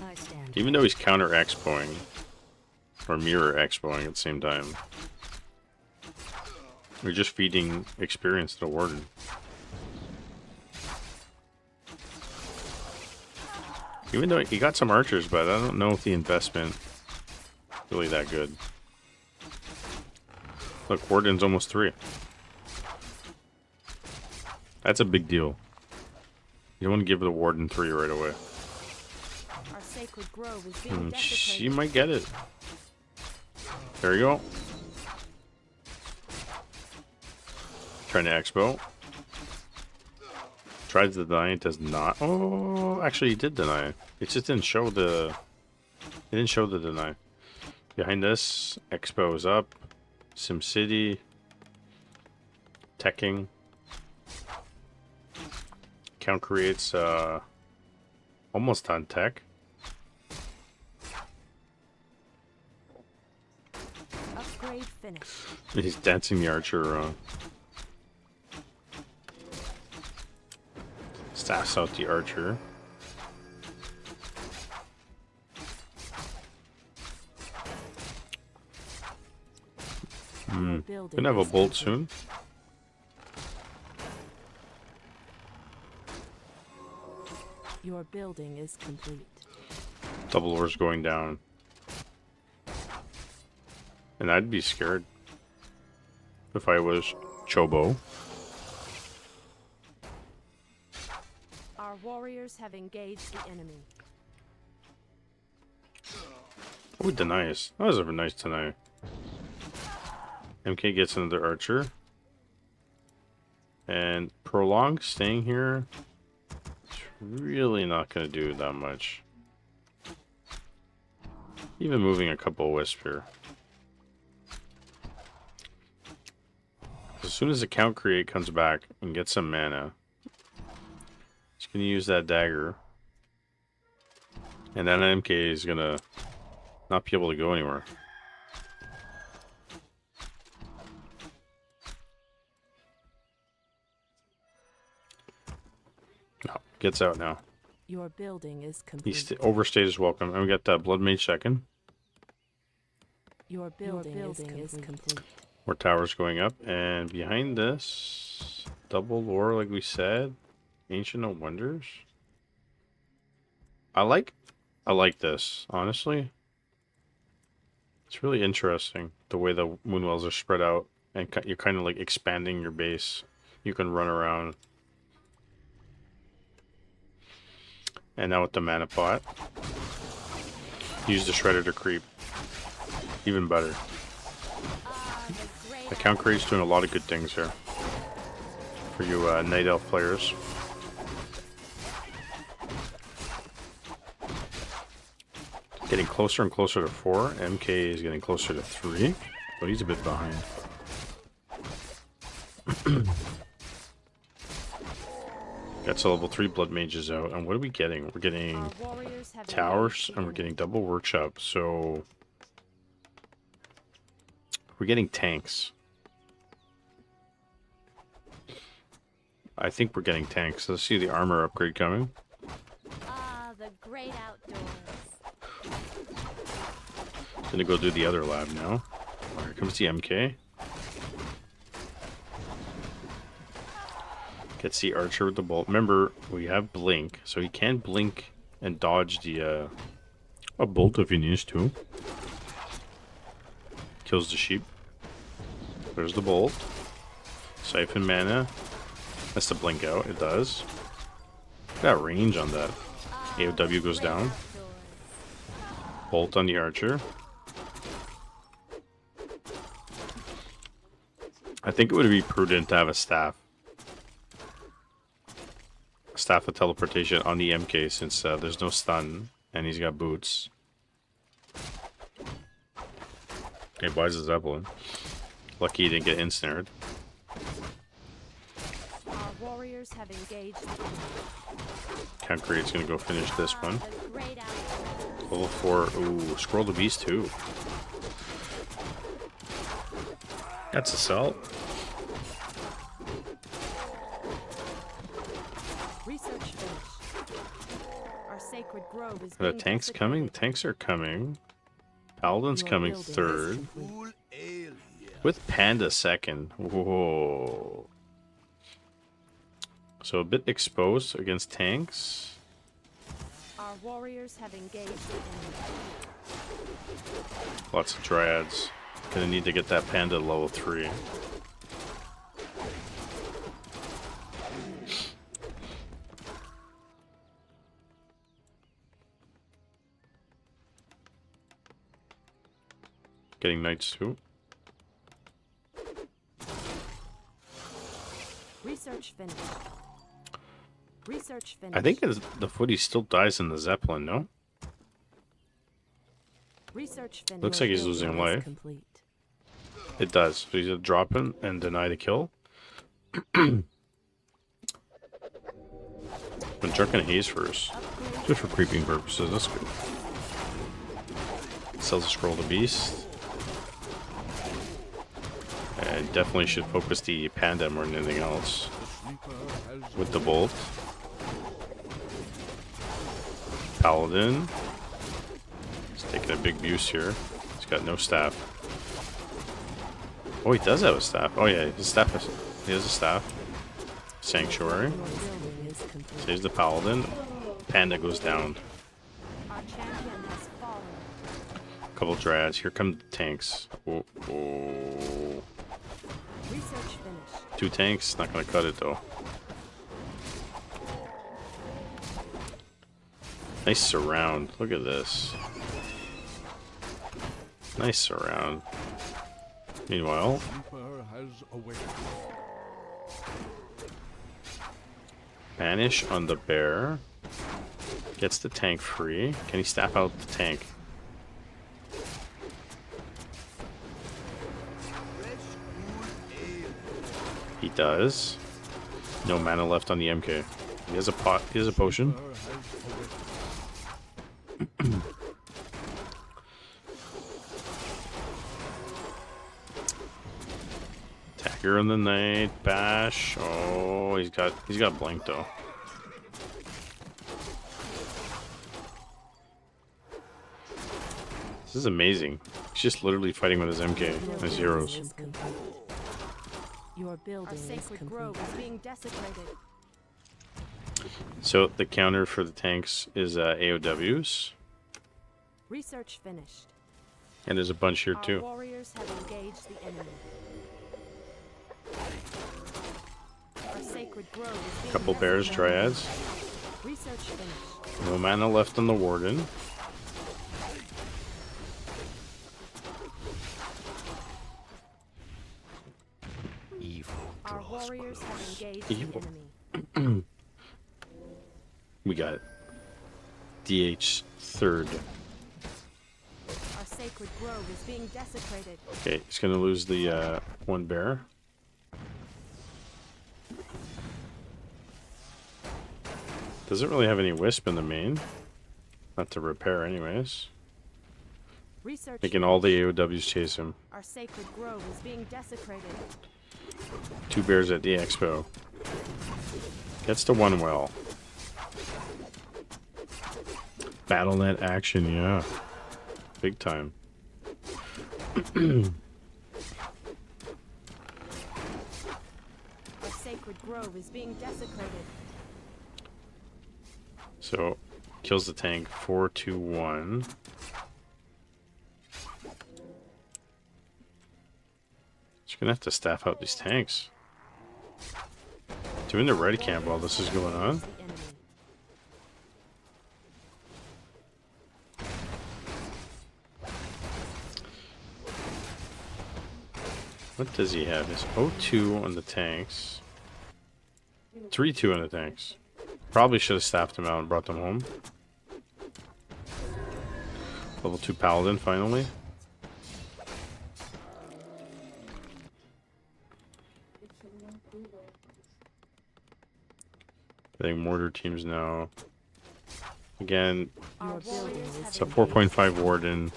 S6: I stand
S2: Even though he's counter expoing, or mirror expoing at the same time. We're just feeding experience to the Warden. Even though he got some archers, but I don't know if the investment really that good. Look, Warden's almost 3. That's a big deal. You don't want to give the Warden 3 right away.
S5: Our sacred grove is being
S2: She
S5: desecrated.
S2: might get it. There you go. Trying to expo. Tried to deny it, does not. Oh, actually, he did deny it. It just didn't show the. It didn't show the deny. Behind us, expo is up. SimCity. Teching. Count creates almost on tech.
S5: Upgrade finished.
S2: He's dancing the archer around. Staffs out the archer. Gonna have a bolt soon.
S5: Your building is complete.
S2: Double oars going down. And I'd be scared if I was Chobo.
S5: Our warriors have engaged the enemy.
S2: Oh, deny us. That was a nice deny. MK gets another archer. And Prolong staying here. It's really not going to do that much. Even moving a couple of wisp here. As soon as the count create comes back and gets some mana, he's going to use that dagger. And then MK is going to not be able to go anywhere. No, gets out now.
S5: Your building is
S2: He
S5: complete.
S2: overstayed his welcome. And we got that Blood Mage second.
S5: Your building is complete.
S2: More towers going up. And behind this, double lore, like we said. Ancient of Wonders. I like this, honestly. It's really interesting the way the Moonwells are spread out. And you're kind of like expanding your base. You can run around. And now with the mana pot, use the shredder to creep. Even better. The count create's doing a lot of good things here for you Night Elf players. Getting closer and closer to 4. MK is getting closer to 3, but he's a bit behind. Got to level 3 Blood Mages out, and what are we getting? We're getting towers, and we're getting double workshop, so we're getting tanks. I think we're getting tanks. Let's see the armor upgrade coming.
S5: Ah, the great outdoors.
S2: Gonna go do the other lab now. Here comes the MK. Gets the archer with the bolt. Remember, we have blink, so he can blink and dodge the a bolt if he needs to. Kills the sheep. There's the bolt. Siphon mana. That's the blink out. It does. Got range on that. AOW goes down. Bolt on the archer. I think it would be prudent to have a staff. Staff of teleportation on the MK since there's no stun and he's got boots. He buys a Zeppelin. Lucky he didn't get ensnared.
S5: Our warriors have engaged the enemy.
S2: Count Create's gonna go finish this one.
S5: The great outdoors.
S2: Level 4. Ooh, Scroll the Beast too. That's assault.
S5: Research finished. Our sacred grove is
S2: The
S5: being
S2: tanks
S5: desecrated.
S2: coming. The tanks are coming. Paladin's
S5: Your
S2: coming
S5: building is
S2: 3rd.
S5: complete.
S4: Full ale here.
S2: With Panda 2nd. Whoa. So a bit exposed against tanks.
S5: Our warriors have engaged the enemy.
S2: Lots of dryads. Gonna need to get that panda to level 3. getting knights too.
S5: Research finished. Research finished.
S2: I think the footy still dies in the Zeppelin, no?
S5: Research finished.
S2: Looks like he's losing life. It does. So he's a dropping and deny the kill. Been chucking haze first. Just for creeping purposes, that's good. Sells a scroll to beast. And definitely should focus the panda more than anything else. With the bolt. Paladin. He's taking a big boost here. He's got no staff. Oh, he does have a staff. Oh yeah, his staff is, he has a staff. Sanctuary. Saves the paladin. Panda goes down.
S5: Our champion has fallen.
S2: Couple dryads. Here come the tanks. Oh, oh.
S5: Research finished.
S2: 2 tanks. Not gonna cut it though. Nice surround. Look at this. Nice surround. Meanwhile, Banish on the bear. Gets the tank free. Can he staff out the tank? He does. No mana left on the MK. He has a pot. He has a potion. Dagger in the night. Bash. Oh, he's got blink though. This is amazing. He's just literally fighting with his MK and his heroes.
S5: Your building Our sacred grove is being desecrated.
S2: So the counter for the tanks is AOWs.
S5: Research finished.
S2: And there's a bunch here
S5: Our
S2: too.
S5: warriors have engaged the enemy. Our sacred grove is being
S2: Couple bears,
S5: desecrated.
S2: dryads.
S5: Research finished.
S2: No mana left on the warden.
S5: Our warriors have engaged
S2: Evil.
S5: the enemy.
S2: We got DH third.
S5: Our sacred grove is being desecrated.
S2: Okay, he's gonna lose the one bear. Doesn't really have any wisp in the main. Not to repair anyways.
S5: Research
S2: Making all the AOWs chase him.
S5: Our sacred grove is being desecrated.
S2: 2 bears at the expo. Gets to 1 well. Battle.net action, yeah. Big time.
S5: Our sacred grove is being desecrated.
S2: So, kills the tank 4-2-1. Just gonna have to staff out these tanks. Doing the ready camp while this is going on.
S5: The enemy.
S2: What does he have? His 0-2 on the tanks. 3-2 on the tanks. Probably should have staffed him out and brought them home. Level 2 paladin finally. I think mortar teams now. Again,
S5: Our warriors have
S2: it's a
S5: engaged.
S2: 4.5 warden.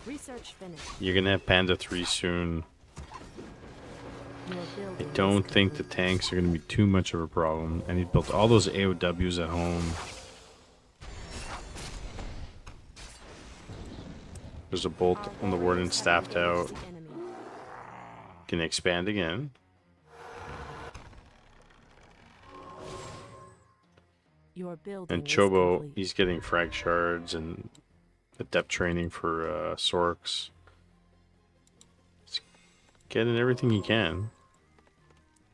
S5: Research finished.
S2: You're gonna have Panda 3 soon.
S5: Your
S2: I
S5: building
S2: don't
S5: is
S2: think the
S5: complete.
S2: tanks are gonna be too much of a problem. And he built all those AOWs at home. There's a bolt
S5: Our
S2: on the warden
S5: warriors have
S2: staffed
S5: engaged
S2: out.
S5: the enemy.
S2: Can expand again.
S5: Your building
S2: And
S5: is
S2: Chobo,
S5: complete.
S2: he's getting frag shards and adept training for Sorks. He's getting everything he can.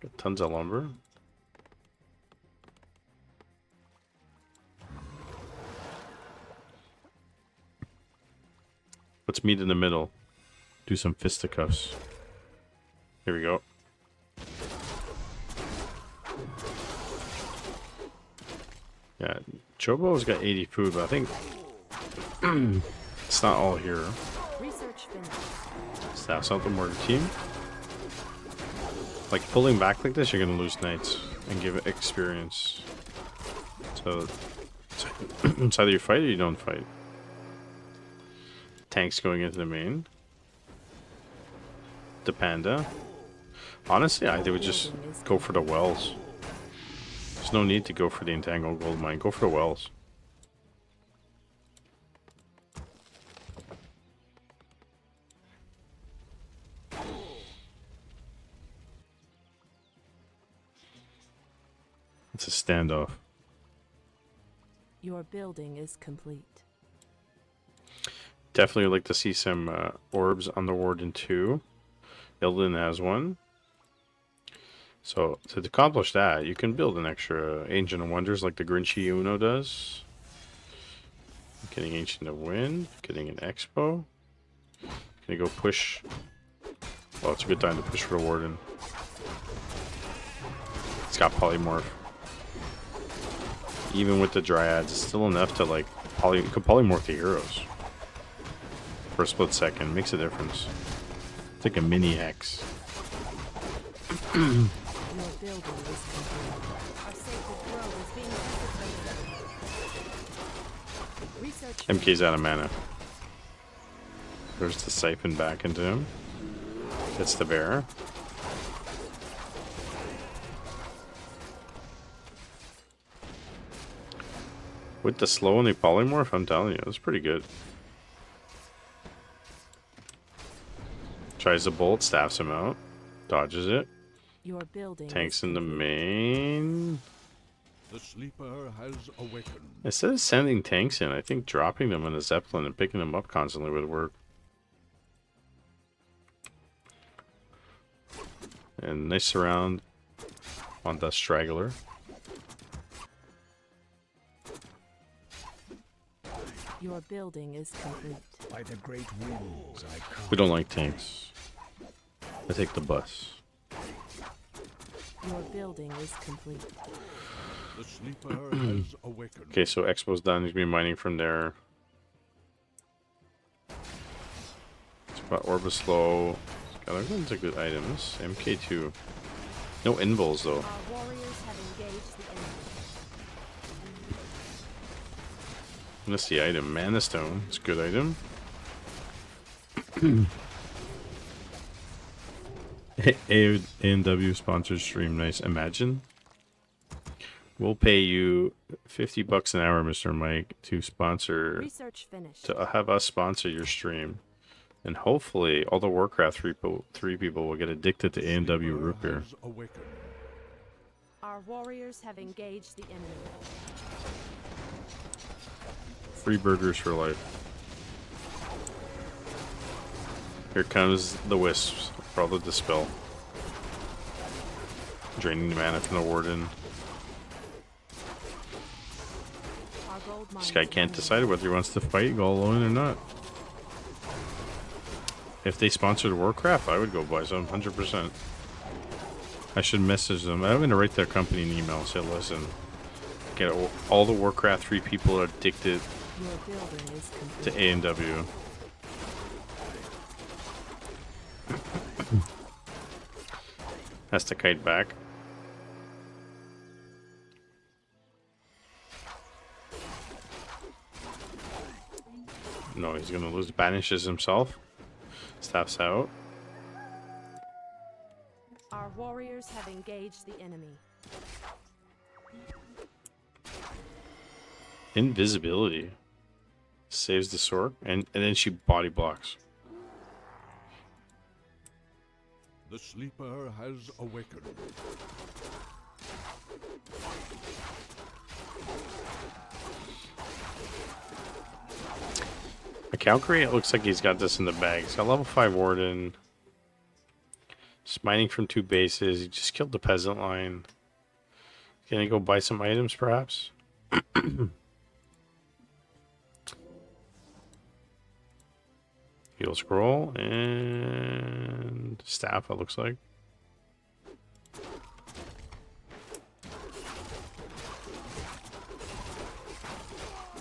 S2: Got tons of lumber. Let's meet in the middle. Do some fisticuffs. Here we go. Yeah, Chobo's got 80 food, but I think it's not all here.
S5: Research finished.
S2: Staffs out the mortar team. Like pulling back like this, you're gonna lose knights and give it experience. So it's either you fight or you don't fight. Tanks going into the main. The panda. Honestly, I would just go for the wells. There's no need to go for the entangled gold mine. Go for the wells. It's a standoff.
S5: Your building is complete.
S2: Definitely would like to see some orbs on the Warden 2. Ilden has one. So to accomplish that, you can build an extra Ancient of Wonders like the Grinchy Uno does. Getting Ancient of Wind, getting an Expo. Gonna go push. Well, it's a good time to push for the Warden. It's got Polymorph. Even with the Dryads, it's still enough to like you can polymorph the heroes for a split second. Makes a difference. It's like a mini Hex.
S5: Your building is complete. Our sacred grove is being desecrated. Research
S2: MK's out of mana. There's the siphon back into him. Gets the bear. With the slow and the polymorph, I'm telling you, it's pretty good. Tries the bolt, staffs him out, dodges it.
S5: Your building
S2: Tanks
S5: is
S2: in the main.
S4: The sleeper has awakened.
S2: Instead of sending tanks in, I think dropping them on a Zeppelin and picking them up constantly would work. And nice surround on the straggler.
S5: Your building is complete.
S4: By the great winds I come.
S2: We don't like tanks. I take the bus.
S5: Your building is complete.
S4: The sleeper has awakened.
S2: Okay, so Expo's done. He's been mining from there. It's got Orbis slow. It's got other ones are good items. MK2. No invulns though.
S5: Our warriors have engaged the enemy.
S2: That's the item. Mana Stone. It's a good item. A&W sponsored stream. Nice. Imagine. We'll pay you $50 an hour, Mr. Mike, to sponsor,
S5: Research finished.
S2: to have us sponsor your stream. And hopefully all the Warcraft three people will get addicted to A&W root beer.
S4: Has awakened.
S5: Our warriors have engaged the enemy.
S2: Free burgers for life. Here comes the wisps. Probably dispel. Draining the mana from the Warden.
S5: Our gold
S2: This
S5: mines
S2: guy
S5: are
S2: can't
S5: under
S2: decide whether he wants to fight, go alone or not. If they sponsored Warcraft, I would go buy some, 100%. I should message them. I'm going to write their company an email and say, listen, get all the Warcraft 3 people are addicted
S5: Your building is complete.
S2: to A&W. Has to kite back. No, he's gonna lose. Banishes himself. Staffs out.
S5: Our warriors have engaged the enemy.
S2: Invisibility. Saves the sword. And then she body blocks.
S4: The sleeper has awakened.
S2: Account create looks like he's got this in the bag. He's got level 5 Warden. Just mining from 2 bases. He just killed the peasant line. Can he go buy some items perhaps? Heal scroll and staff, it looks like.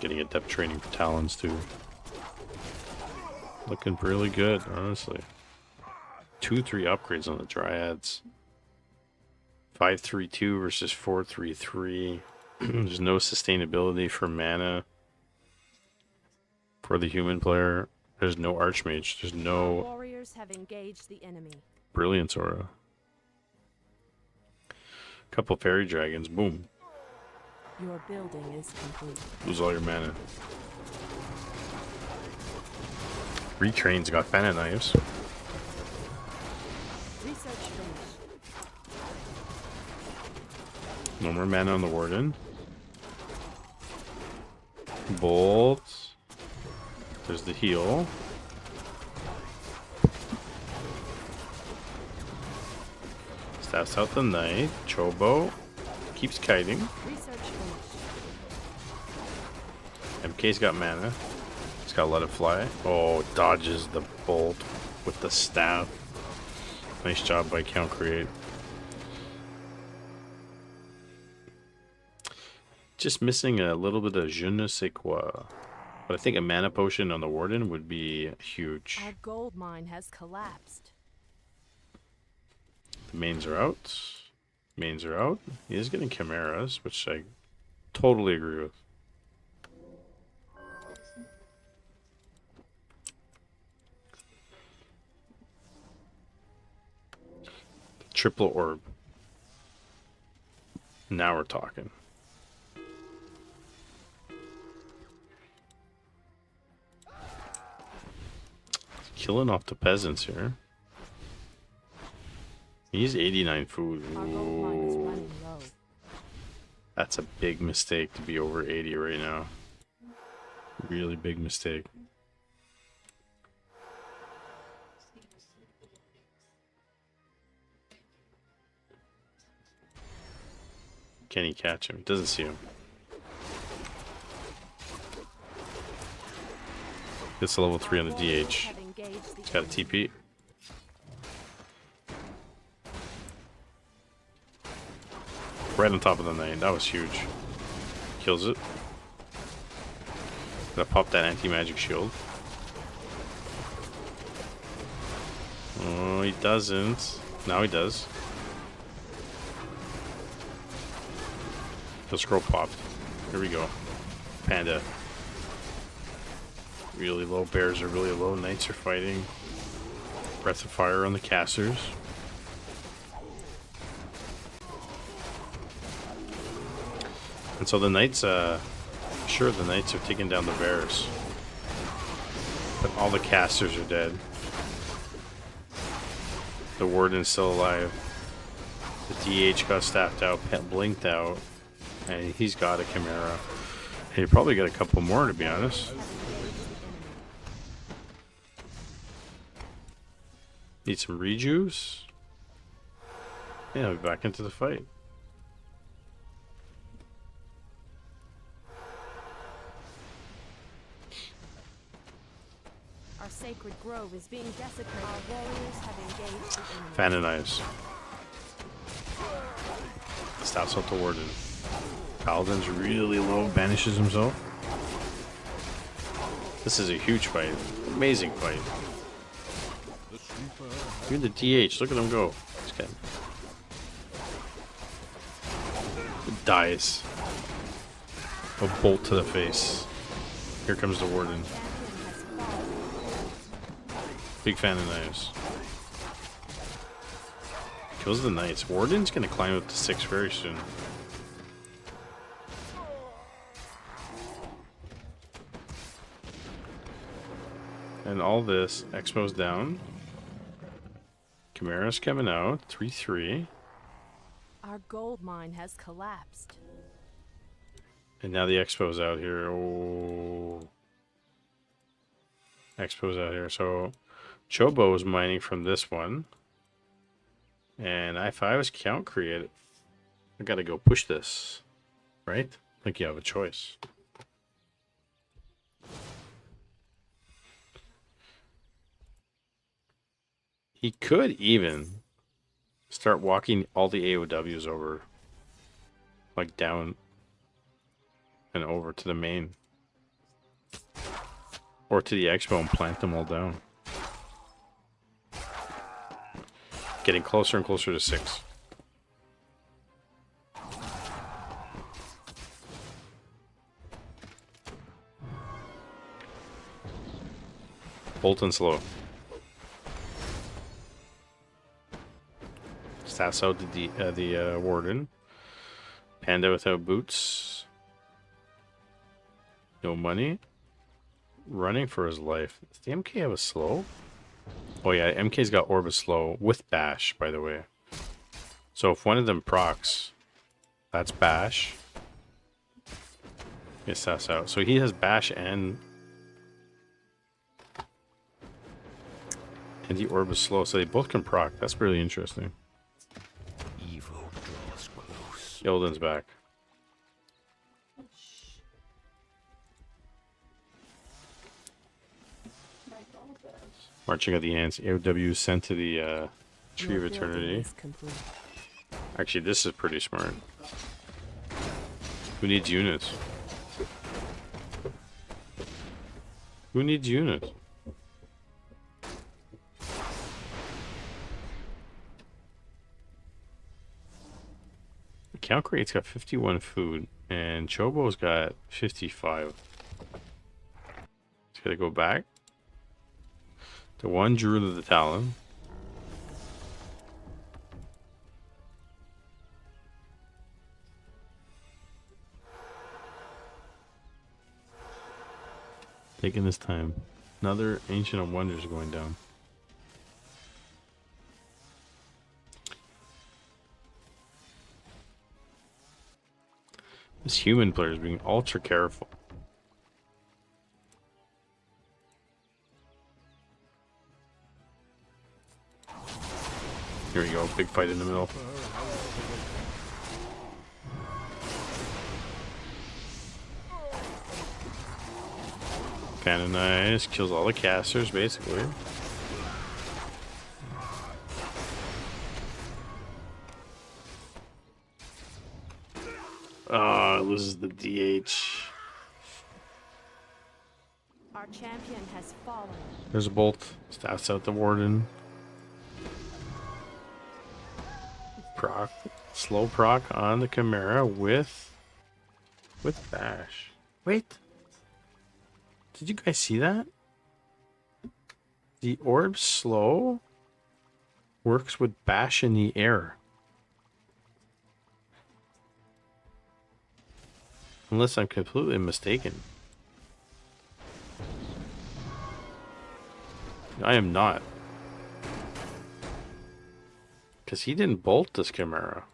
S2: Getting a depth training for Talons too. Looking really good, honestly. 2-3 upgrades on the Dryads. 5-3-2 versus 4-3-3. There's no sustainability for mana for the human player. There's no Archmage. There's no
S5: Warriors have engaged the enemy.
S2: Brilliance Aura. Couple Fairy Dragons. Boom.
S5: Your building is complete.
S2: Lose all your mana. Retrain's got Bandit Knives.
S5: Research finished.
S2: No more mana on the Warden. Bolt. There's the heal. Staffs out the Knight. Chobo. Keeps kiting.
S5: Research finished.
S2: MK's got mana. He's got to let it fly. Oh, dodges the bolt with the staff. Nice job by Count Create. Just missing a little bit of je ne sais quoi. But I think a mana potion on the Warden would be huge.
S5: Our gold mine has collapsed.
S2: The mains are out. Mains are out. He is getting chimeras, which I totally agree with. Triple orb. Now we're talking. Killing off the peasants here. He's 89 food.
S5: Our gold mine is
S2: Ooh.
S5: running low.
S2: That's a big mistake to be over 80 right now. Really big mistake. Can he catch him? Doesn't see him. Gets a level 3 on the DH.
S5: Have engaged the
S2: He's got a
S5: enemy.
S2: TP. Right on top of the Knight. That was huge. Kills it. Gonna pop that anti-magic shield. Oh, he doesn't. Now he does. The scroll popped. Here we go. Panda. Really low. Bears are really low. Knights are fighting. Breath of Fire on the casters. And so the Knights, sure, the Knights have taken down the Bears. But all the casters are dead. The Warden's still alive. The DH got staffed out, Pet blinked out. And he's got a Chimera. And he probably got a couple more, to be honest. Need some rejuice. Yeah, we're back into the fight.
S5: Our sacred grove is being desecrated. Our warriors have engaged the enemy.
S2: Fan and knives. Stops out the Warden. Paladin's really low, banishes himself. This is a huge fight. Amazing fight. You're the DH. Look at him go. He's getting... Dies. A bolt to the face. Here comes the Warden. Big fan of knives. Kills the Knights. Warden's gonna climb up to 6 very soon. And all this, Expo's down. Chimera's coming out, 3-3.
S5: Our gold mine has collapsed.
S2: And now the Expo's out here. Oh. Expo's out here. So Chobo is mining from this one. And if I was Count Create, I gotta go push this. Right? I think you have a choice. He could even start walking all the AOWs over, like down and over to the main. Or to the expo and plant them all down. Getting closer and closer to 6. Bolt and slow. Stats out the warden. Panda without boots. No money. Running for his life. Does the MK have a slow? Oh yeah, MK's got Orb of Slow with Bash, by the way. So if one of them procs, that's Bash. Get Sass out. So he has Bash and the Orb is slow, so they both can proc. That's really interesting.
S1: Evil draws close.
S2: Ilden's back. Marching of the Ants. AOW sent to the Tree of
S5: Your building
S2: Eternity.
S5: is complete.
S2: Actually, this is pretty smart. Who needs units? Who needs units? Count Crate's got 51 food, and Chobo's got 55. Just gotta go back to one Druid of the Talon. Taking this time. Another Ancient of Wonders going down. This human player is being ultra careful. Here we go, big fight in the middle. Kinda nice, kills all the casters basically. Loses the DH.
S5: Our champion has fallen.
S2: There's a bolt. Stats out the warden. Proc. Slow proc on the Chimera with Bash. Wait. Did you guys see that? The orb slow works with Bash in the air. Unless I'm completely mistaken. I am not. Because he didn't bolt this Chimera.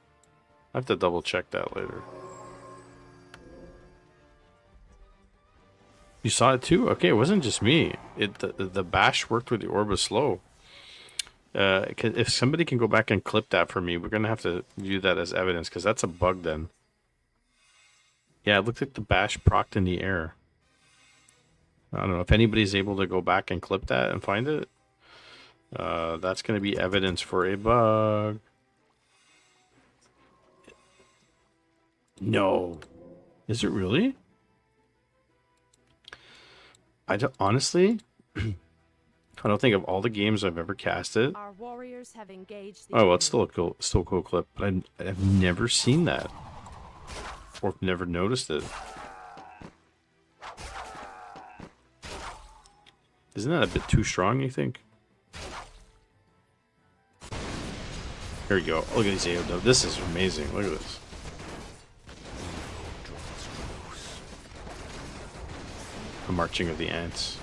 S2: I have to double check that later. You saw it too? Okay, it wasn't just me. The bash worked with the Orb of Slow. If somebody can go back and clip that for me, we're going to have to view that as evidence, because that's a bug then. Yeah, it looked like the bash procced in the air. I don't know if anybody's able to go back and clip that and find it. That's going to be evidence for a bug. No. Is it really? I don't, honestly, I don't think of all the games I've ever casted.
S5: Our warriors have engaged the
S2: Oh, well, it's
S5: enemy.
S2: still a cool clip, but I've never seen that. Or never noticed it. Isn't that a bit too strong, you think? Here we go. Look at these AOW. This is amazing. Look at this. The marching of the ants.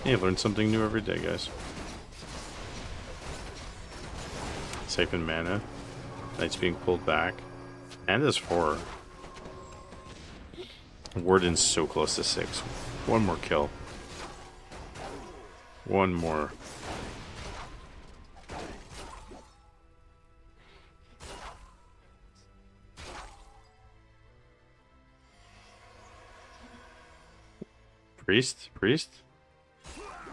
S2: Yeah, I've learned something new every day, guys. Siphon mana. Knights being pulled back. And there's 4. Warden's so close to 6. One more kill. One more. Priest?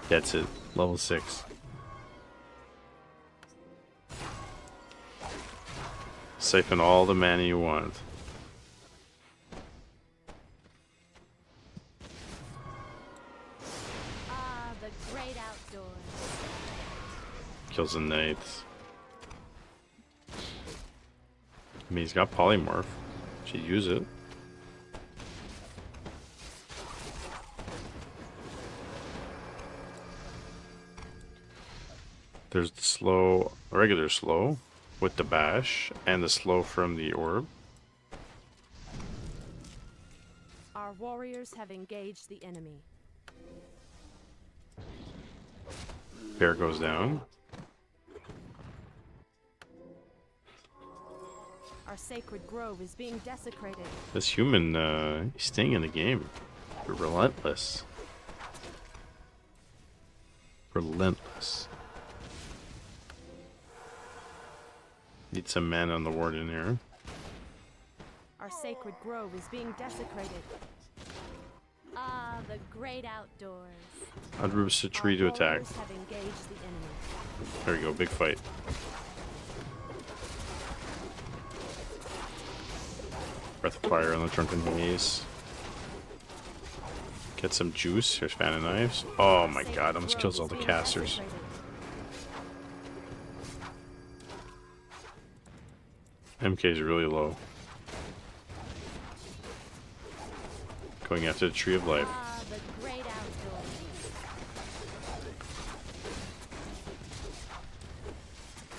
S2: That's it. Level 6. Siphon all the mana you want.
S5: Ah, the great outdoors.
S2: Kills the knights. I mean, he's got polymorph. Should use it. There's the slow, regular slow with the bash, and the slow from the orb.
S5: Our warriors have engaged the enemy.
S2: Bear goes down.
S5: Our sacred grove is being desecrated.
S2: This human, he's staying in the game. They're relentless. Relentless. Need some mana on the warden here.
S5: Our sacred grove is being desecrated. Ah, the great outdoors.
S2: Unroots a tree to
S5: Our
S2: attack.
S5: warriors have engaged the enemy.
S2: There we go, big fight. Breath of fire on the drunken maze. Get some juice. Here's fan of knives. Oh my god, almost kills all the casters. MK is really low. Going after the tree of life.
S5: Ah, the great outdoors.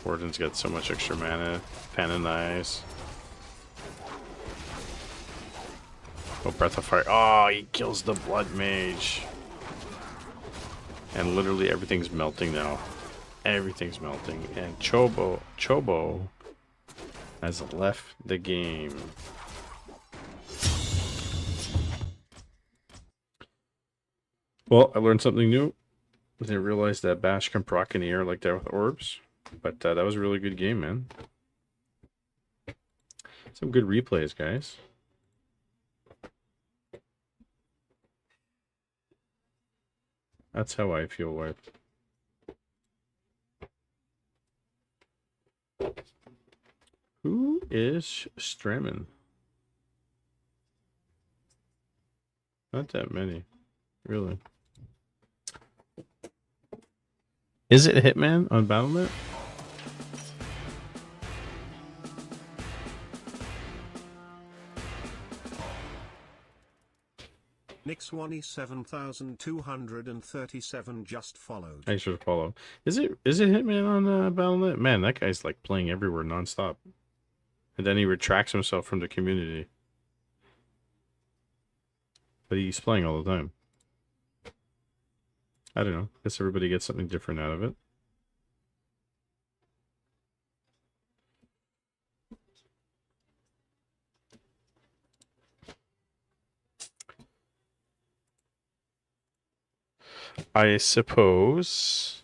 S2: Warden's got so much extra mana. Fan of knives. Oh, breath of fire. Oh, he kills the blood mage. And literally everything's melting now. Everything's melting. And Chobo has left the game. Well, I learned something new. I didn't realize that Bash can proc in the air like that with orbs. But that was a really good game, man. Some good replays, guys. That's how I feel, wife. Who is Stremin? Not that many, really. Is it Hitman on Battle.net?
S3: Nixwani 7237 just followed.
S2: I should follow. Is it Hitman on Battle.net? Man, that guy's like playing everywhere nonstop. And then he retracts himself from the community. But he's playing all the time. I don't know. Guess everybody gets something different out of it. I suppose.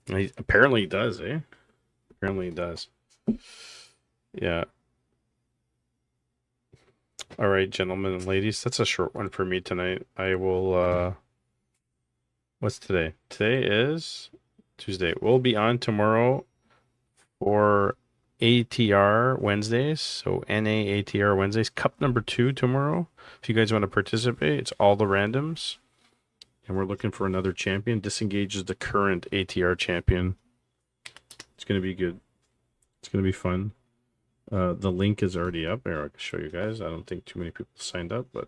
S2: Apparently he does, eh? Apparently he does. Yeah. All right, gentlemen and ladies, that's a short one for me tonight. I will, what's today? Today is Tuesday. We'll be on tomorrow for ATR Wednesdays. So NA ATR Wednesdays, cup number 2 tomorrow. If you guys want to participate, it's all the randoms. And we're looking for another champion. Disengage is the current ATR champion. It's going to be good. It's going to be fun. The link is already up there. I can show you guys. I don't think too many people signed up, but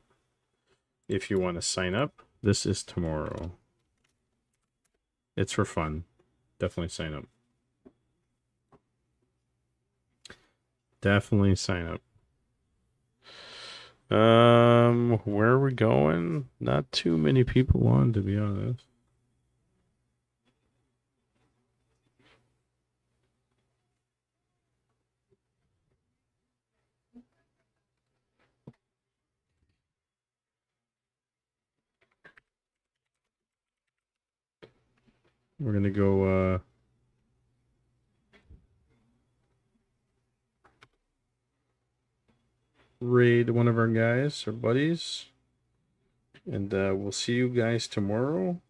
S2: if you want to sign up, this is tomorrow. It's for fun. Definitely sign up. Definitely sign up. Where are we going? Not too many people on, to be honest. We're gonna go raid one of our guys, our buddies. And we'll see you guys tomorrow.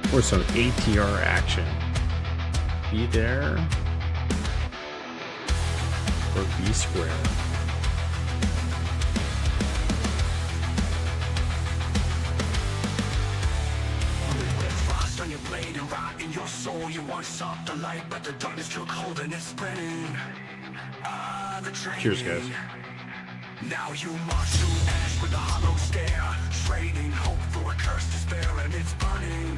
S2: For some ATR action. Be there or be square.
S1: Frost on your blade and rot in your soul. You once sought the light, but the darkness took hold and it's spreading. The training.
S2: Cheers, guys.
S1: Now you march through ash with a hollow stare, trading hope for a cursed despair, and it's burning.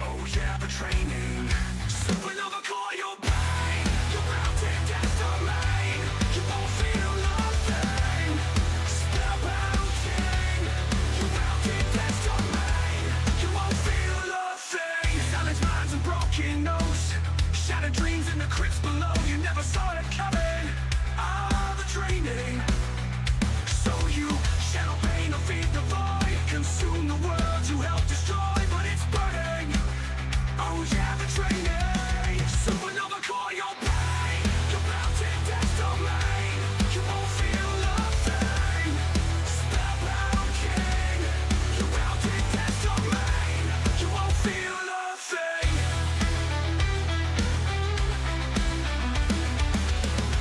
S1: Oh yeah, the training. Super